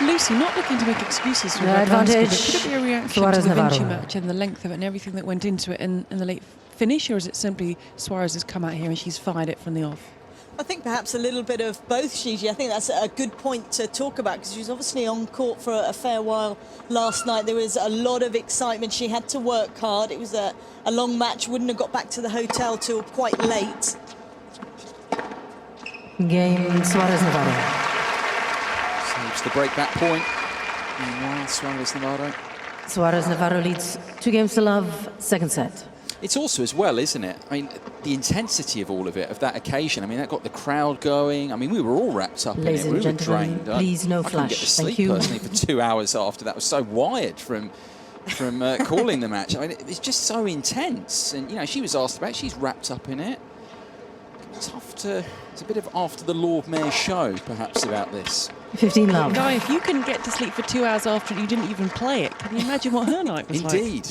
Lucy not looking to make excuses for No Radwanska, advantage. but could it be a reaction Suarez to the Vinci Navarro. match and the length of it and everything that went into it in the late finish, or is it simply Suarez has come out here and she's fired it from the off? I think perhaps a little bit of both, Gigi. I think that's a good point to talk about because she was obviously on court for a fair while last night. There was a lot of excitement. She had to work hard. It was a long match. Wouldn't have got back to the hotel till quite late. Game Suarez Navarro. Saves the break back point. Meanwhile, Suarez Navarro. Suarez Navarro leads 2 games to love, second set. It's also as well, isn't it? I mean, the intensity of all of it, of that occasion. I mean, that got the crowd going. I mean, we were all wrapped up Ladies in it. We and were gentlemen, drained. please no I couldn't get flash. to sleep Thank you. personally for 2 hours after that. I was so wired from calling the match. I mean, it's just so intense. And, you know, she was asked about it. She's wrapped up in it. Tough to... It's a bit of after the Lord Mayor show, perhaps, about this. 15 love. Guy, if you couldn't get to sleep for 2 hours after you didn't even play it, can you imagine what her night was like? Indeed.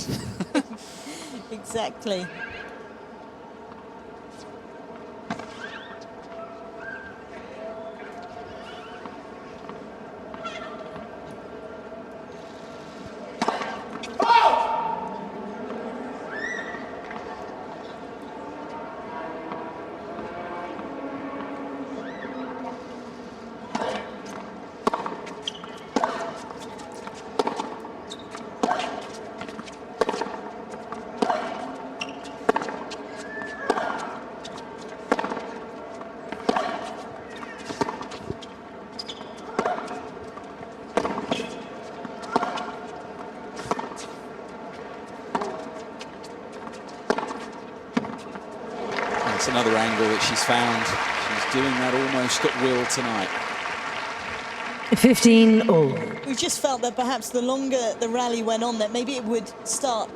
Exactly. That's another angle that she's found. She's doing that almost at will tonight. 15 all. We just felt that perhaps the longer the rally went on, that maybe it would start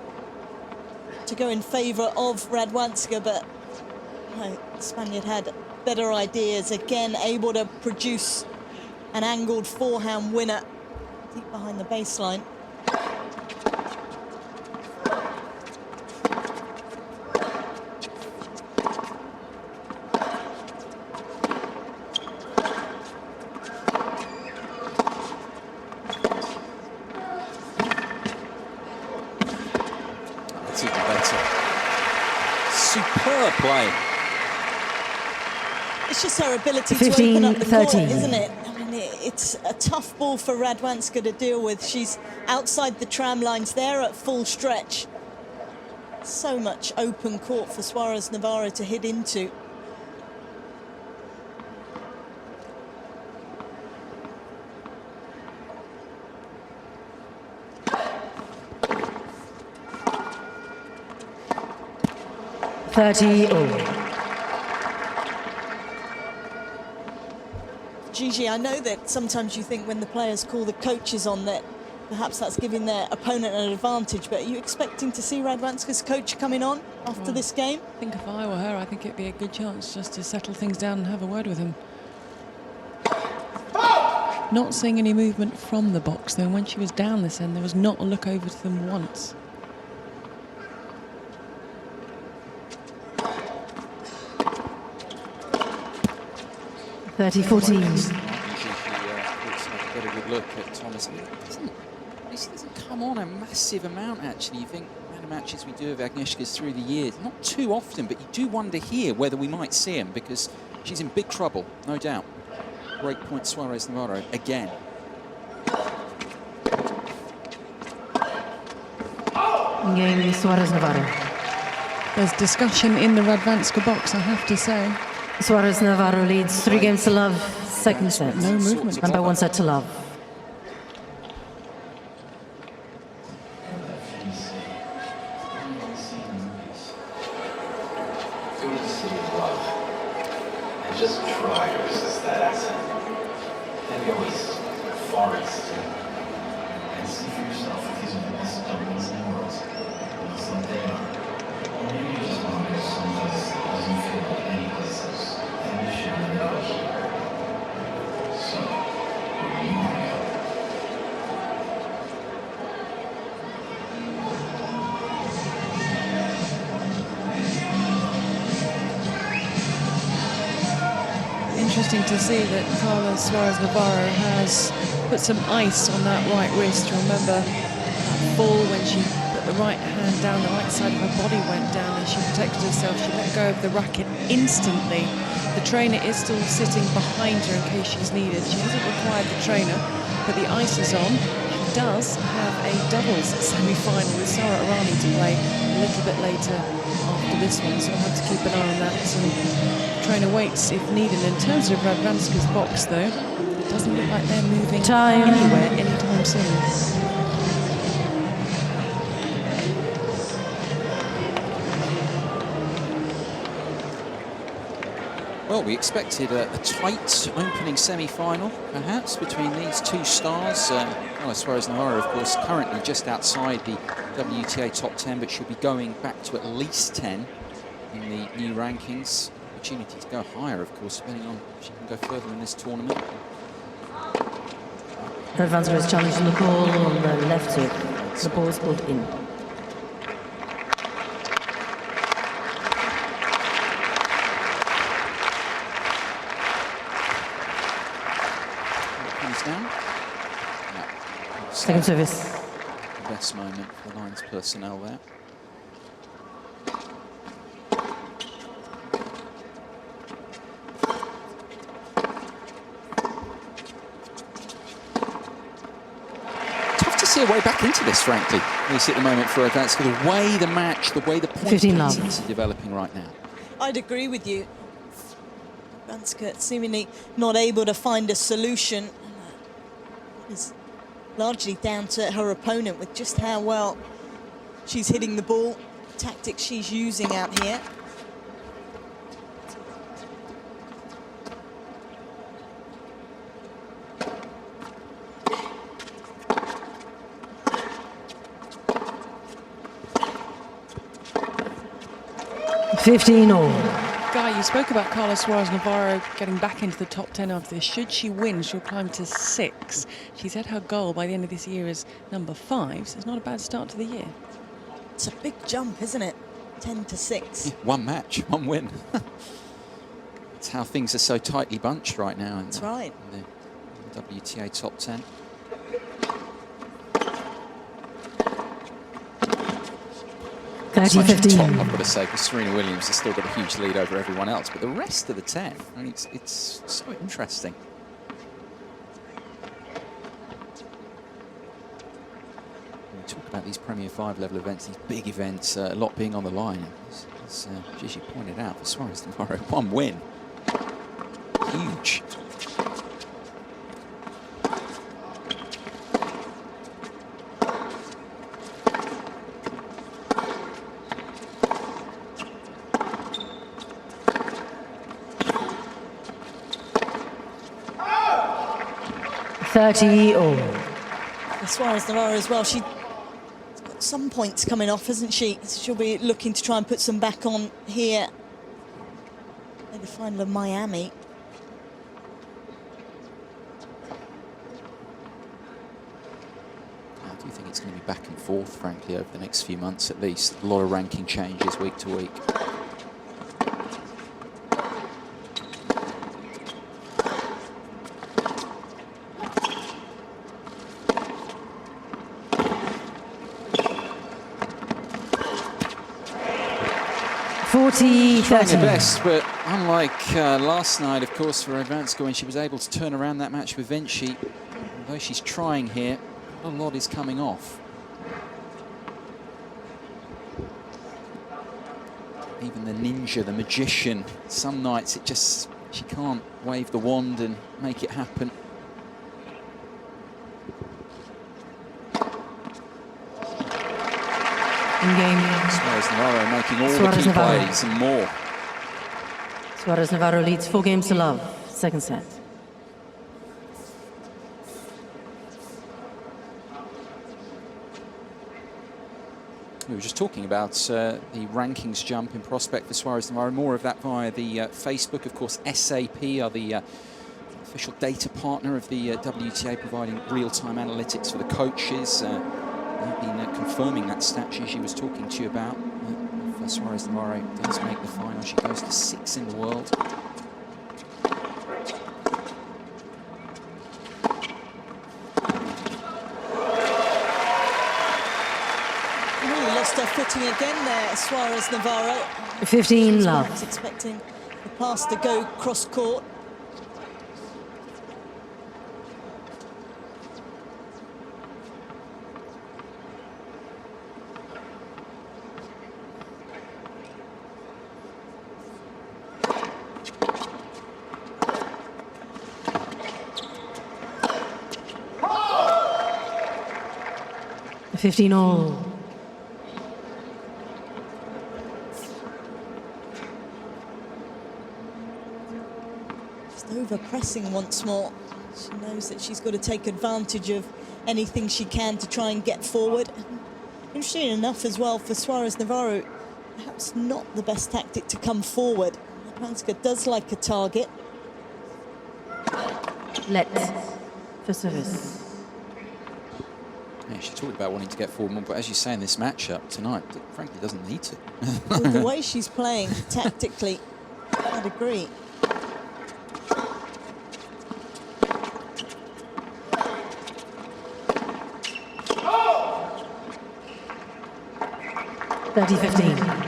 to go in favour of Radwanska, but no, the Spaniard had better ideas. Again, able to produce an angled forehand winner deep behind the baseline. That's even better. Superb play. It's just her ability to 15, open up the court, 13. isn't it? I mean, it's a tough ball for Radwanska to deal with. She's outside the tram lines there at full stretch. So much open court for Suarez Navarro to hit into. Gigi, I know that sometimes you think when the players call the coaches on that perhaps that's giving their opponent an advantage, but are you expecting to see Radwanska's coach coming on after this game? I think if I were her, I think it'd be a good chance just to settle things down and have a word with him. Not seeing any movement from the box, though. When she was down this end, there was not a look over to them once. 30-14. Looks like a very good look at Thomas. This doesn't come on a massive amount, actually. You think the matches we do of Agnieszka's through the years, not too often, but you do wonder here whether we might see him, because she's in big trouble, no doubt. Break point Suarez Navarro again. Game Suarez Navarro. There's discussion in the Radwanska box, I have to say. Suarez Navarro leads 3 games to love. Second set. No movement. And by 1 set to love. Go to the city of love and just try to resist that accent. And the oasis, forest, and see for yourself if these are the best dumplings in the world. Looks like they are. Or maybe you just want to go someplace that doesn't feel like any place else. And you should really go here. So, where do you want to go? Interesting to see that Carla Suarez Navarro has put some ice on that right wrist. You remember that fall when she put the right hand down, the right side of her body went down and she protected herself. She let go of the racket instantly. The trainer is still sitting behind her in case she's needed. She hasn't required the trainer, but the ice is on. She does have a doubles semi-final with Sara Errani to play a little bit later after this one, so we'll have to keep an eye on that. And trainer waits if needed. In terms of Radwanska's box, though, it doesn't look like they're moving anywhere anytime soon. Well, we expected a tight opening semi-final, perhaps, between these two stars. Suarez Navarro, of course, currently just outside the WTA top 10, but she'll be going back to at least 10 in the new rankings. Opportunity to go higher, of course, depending on if she can go further in this tournament. Radwanska is challenging the ball on the left hook. The ball is pulled in. Down. No. Second service. The best moment for the Lions personnel there. Tough to see a way back into this, frankly, at least at the moment for Radwanska. The way the match, the way the point patterns are developing right now. I'd agree with you. Radwanska seemingly not able to find a solution. Is largely down to her opponent with just how well she's hitting the ball, tactics she's using out here. Guy, you spoke about Carla Suarez Navarro getting back into the top 10 after this. Should she win, she'll climb to 6. She said her goal by the end of this year is number 5, so it's not a bad start to the year. It's a big jump, isn't it? 10 to 6. Yeah, one match, one win. That's how things are so tightly bunched right now. That's right. In the WTA top 10. 30-15. I've got to say, because Serena Williams has still got a huge lead over everyone else, but the rest of the 10, I mean, it's so interesting. When we talk about these Premier 5 level events, these big events, a lot being on the line. As Gigi pointed out, for Suarez Navarro, one win. Huge. Suarez Navarro as well. She's got some points coming off, hasn't she? She'll be looking to try and put some back on here in the final of Miami. I do think it's going to be back and forth, frankly, over the next few months at least. A lot of ranking changes week to week. Trying her best, but unlike last night, of course, for Radwanska, when she was able to turn around that match with Vinci, although she's trying here, a lot is coming off. Even the ninja, the magician, some nights it just, she can't wave the wand and make it happen. In game. Suarez Navarro making all the key plays and more. Suarez Navarro leads 4-0. Second set. We were just talking about the rankings jump in prospect for Suarez Navarro. More of that via the Facebook. Of course, SAP are the official data partner of the WTA, providing real-time analytics for the coaches. They've been confirming that stat she was talking to you about. If Suarez Navarro does make the final, she goes to 6 in the world. Really lost her footing again there, Suarez Navarro. 15 love. I was expecting the pass to go cross court. A 15-all. Just over-pressing once more. She knows that she's got to take advantage of anything she can to try and get forward. Interesting enough as well for Suarez Navarro, perhaps not the best tactic to come forward. Radwanska does like a target. Let for service. Yeah, she talked about wanting to get forward more, but as you say in this matchup tonight, it frankly doesn't need to. With the way she's playing tactically, I'd agree. Oh! 30-15.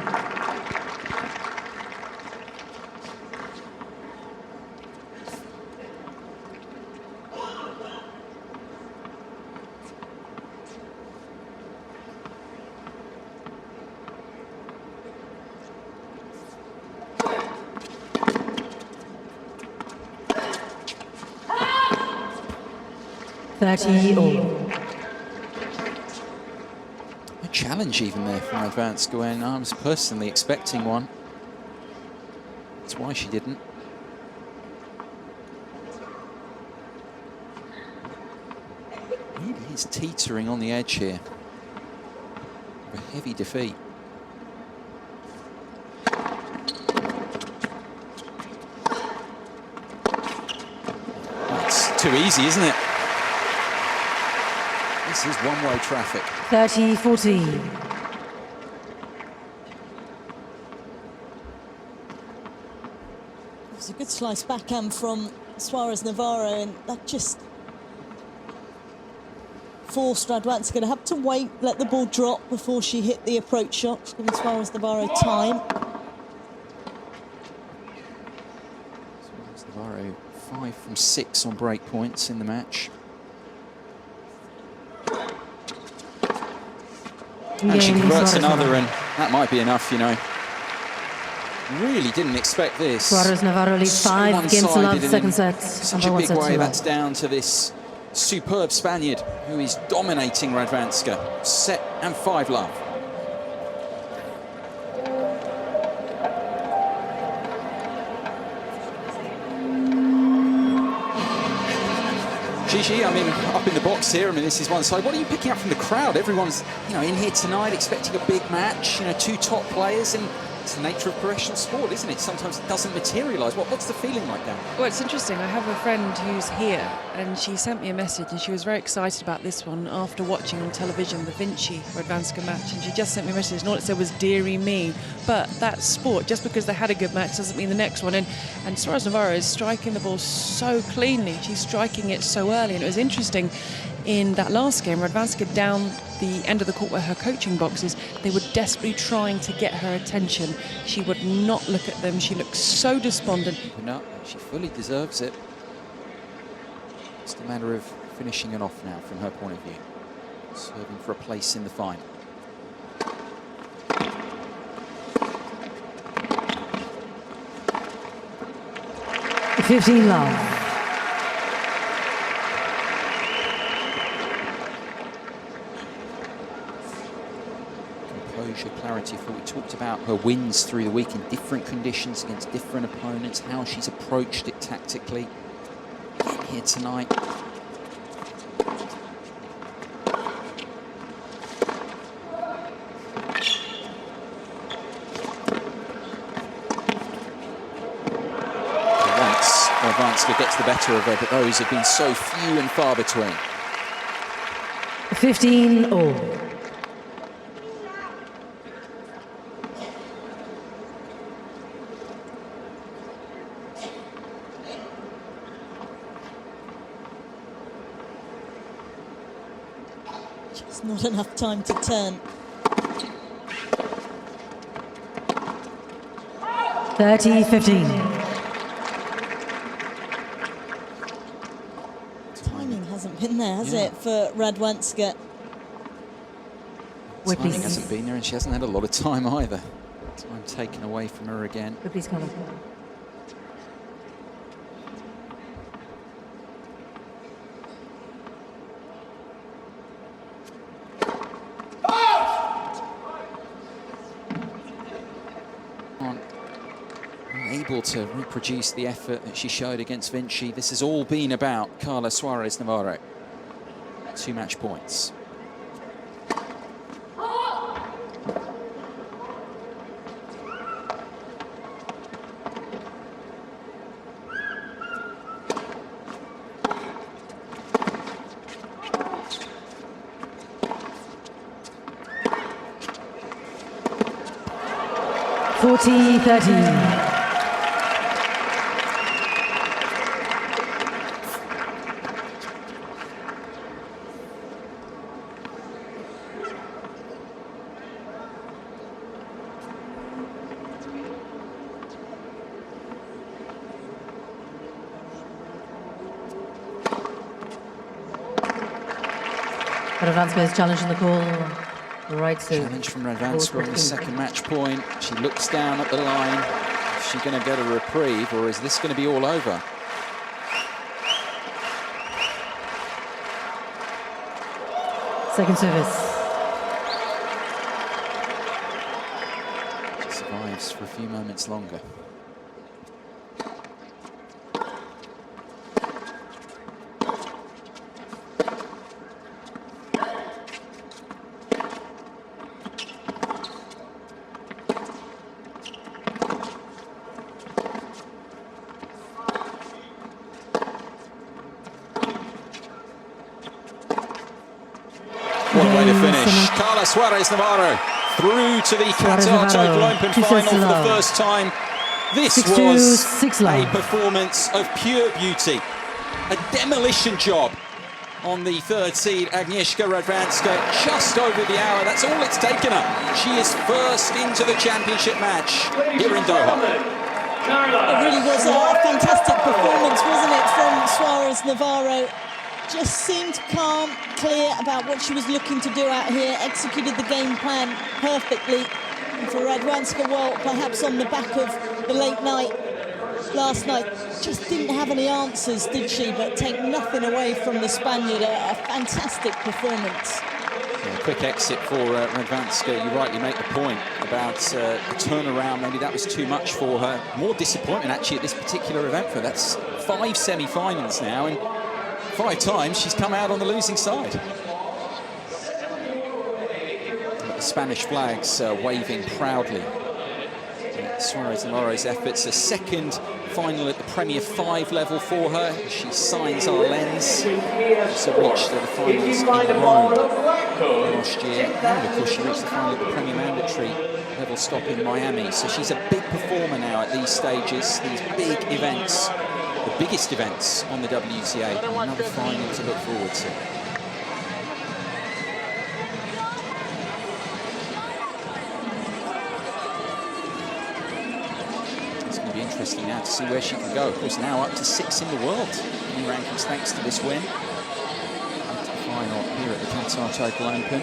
A challenge even there from Radwanska when I was personally expecting one. That's why she didn't. Really is teetering on the edge here. A heavy defeat. That's too easy, isn't it? This is one-way traffic. 30-14. It was a good slice backhand from Suarez Navarro, and that just forced Radwanska to have to wait, let the ball drop before she hit the approach shot. She's giving Suarez Navarro time. Suarez Navarro 5 from 6 on break points in the match. And she converts another, and that might be enough, you know. Really didn't expect this. Suarez Navarro leads 5-0, second set. Such a big way. That's down to this superb Spaniard who is dominating Radwanska. Set and 5 love. Gigi, I mean, up in the box here, I mean, this is one side. What are you picking up from the crowd? Everyone's, you know, in here tonight expecting a big match, you know, 2 top players, and it's the nature of professional sport, isn't it? Sometimes it doesn't materialise. What's the feeling like that? Well, it's interesting. I have a friend who's here, and she sent me a message, and she was very excited about this one after watching on television the Vinci Radwanska match, and she just sent me a message, and all it said was, "Dearie me." But that's sport. Just because they had a good match doesn't mean the next one. And Suarez Navarro is striking the ball so cleanly. She's striking it so early, and it was interesting in that last game, Radwanska down the end of the court where her coaching box is, they were desperately trying to get her attention. She would not look at them. She looked so despondent. No, she fully deserves it. It's a matter of finishing it off now from her point of view. Serving for a place in the final. $15. Composure, clarity. We talked about her wins through the week in different conditions against different opponents, how she's approached it tactically. Again here tonight. Radwanska gets the better of her, but those have been so few and far between. 15-all. Just not enough time to turn. 30-15. Hasn't been there, has it, for Radwanska? Timing hasn't been there, and she hasn't had a lot of time either. Time taken away from her again. Please, Carla. Unable to reproduce the effort that she showed against Vinci. This has all been about Carla Suarez Navarro. 2 match points. $40-13. Radwanska is challenging the call. Right, so challenge from Radwanska on the second match point. She looks down at the line. Is she going to get a reprieve, or is this going to be all over? Second service. She survives for a few moments longer. What a way to finish. Carla Suarez Navarro through to the Qatar Total Open final for the first time. This was a performance of pure beauty. A demolition job on the third seed, Agnieszka Radwanska, just over the hour. That's all it's taken her. She is first into the championship match here in Doha. It really was a fantastic performance, wasn't it, from Suarez Navarro? Just seemed calm, clear about what she was looking to do out here, executed the game plan perfectly. And for Radwanska, well, perhaps on the back of the late night last night, just didn't have any answers, did she? But take nothing away from the Spaniard, a fantastic performance. Yeah, quick exit for Radwanska. You rightly make the point about the turnaround. Maybe that was too much for her. More disappointment, actually, at this particular event for her. That's 5 semi-finals now, and 5 times she's come out on the losing side. The Spanish flags waving proudly. Suarez Navarro's efforts, a second final at the Premier 5 level for her. She signs our lens. Also reached the finals in Rome last year. And of course she reached the final at the Premier Mandatory level stop in Miami. So she's a big performer now at these stages, these big events. The biggest events on the WTA. Another final to look forward to. interesting now to see where she can go. Of course, now up to 6 in the world in rankings thanks to this win. Final here at the Qatar Total Open.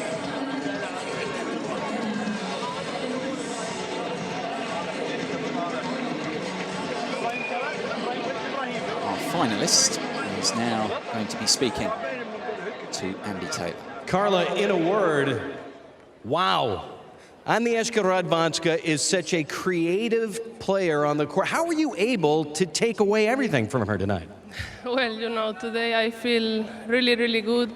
Our finalist is now going to be speaking to Andy Taylor. Carla, in a word, wow. Agnieszka Radwanska is such a creative player on the court. How were you able to take away everything from her tonight? Well, you know, today I feel really, really good.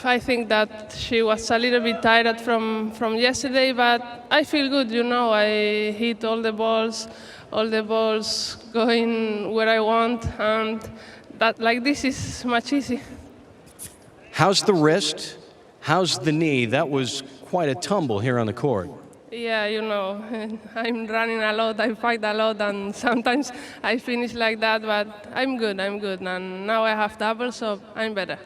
I think that she was a little bit tired from yesterday, but I feel good, you know. I hit all the balls going where I want, and that like this is much easy. How's the wrist? How's the knee? That was quite a tumble here on the court. Yeah, you know, I'm running a lot, I fight a lot, and sometimes I finish like that, but I'm good, and now I have double, so I'm better.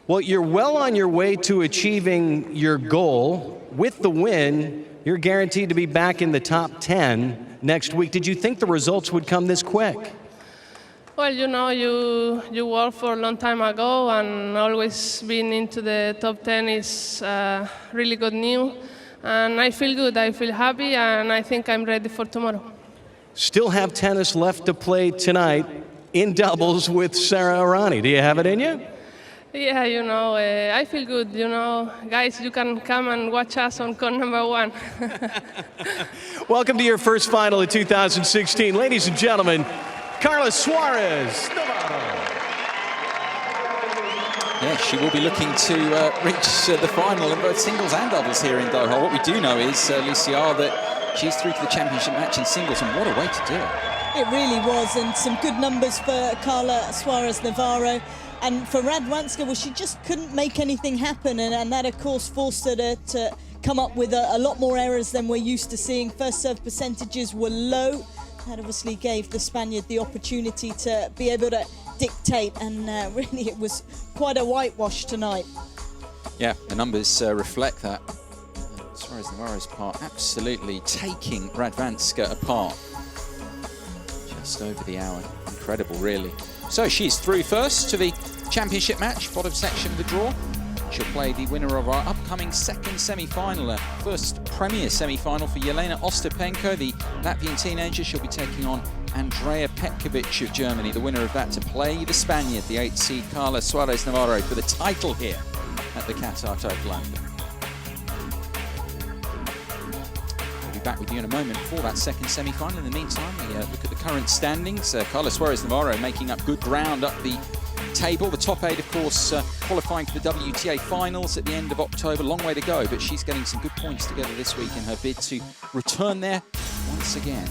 Well, you're well on your way to achieving your goal. With the win, you're guaranteed to be back in the top 10 next week. Did you think the results would come this quick? Well, you know, you work for a long time ago, and always being into the top 10 is really good news. And I feel good, I feel happy, and I think I'm ready for tomorrow. Still have tennis left to play tonight in doubles with Sarah Arani. Do you have it in you? Yeah, you know, I feel good. You know, guys, you can come and watch us on court number 1. Welcome to your first final of 2016. Ladies and gentlemen, Carla Suarez, Navarro. Yeah, she will be looking to reach the final in both singles and doubles here in Doha. What we do know is, Lucia, that she's through to the championship match in singles, and what a way to do it. It really was, and some good numbers for Carla Suarez Navarro. And for Radwanska, well, she just couldn't make anything happen, and that, of course, forced her to come up with a lot more errors than we're used to seeing. First serve percentages were low. That obviously gave the Spaniard the opportunity to be able to dictate, and really it was quite a whitewash tonight. Yeah, the numbers reflect that. Suarez Navarro's part absolutely taking Radwanska apart. Just over the hour. Incredible, really. So she's through first to the championship match, bottom section of the draw. She'll play the winner of our upcoming second semi-final, first Premier semi-final for Jelena Ostapenko, the Latvian teenager. She'll be taking on Andrea Petkovic of Germany, the winner of that, to play the Spaniard, the 8th seed Carla Suarez Navarro, for the title here at the Qatar Total Open. We'll be back with you in a moment for that second semi-final. In the meantime, we look at the current standings. Carla Suarez Navarro making up good ground up the table. The top 8, of course, qualifying for the WTA finals at the end of October. Long way to go, but she's getting some good points together this week in her bid to return there once again.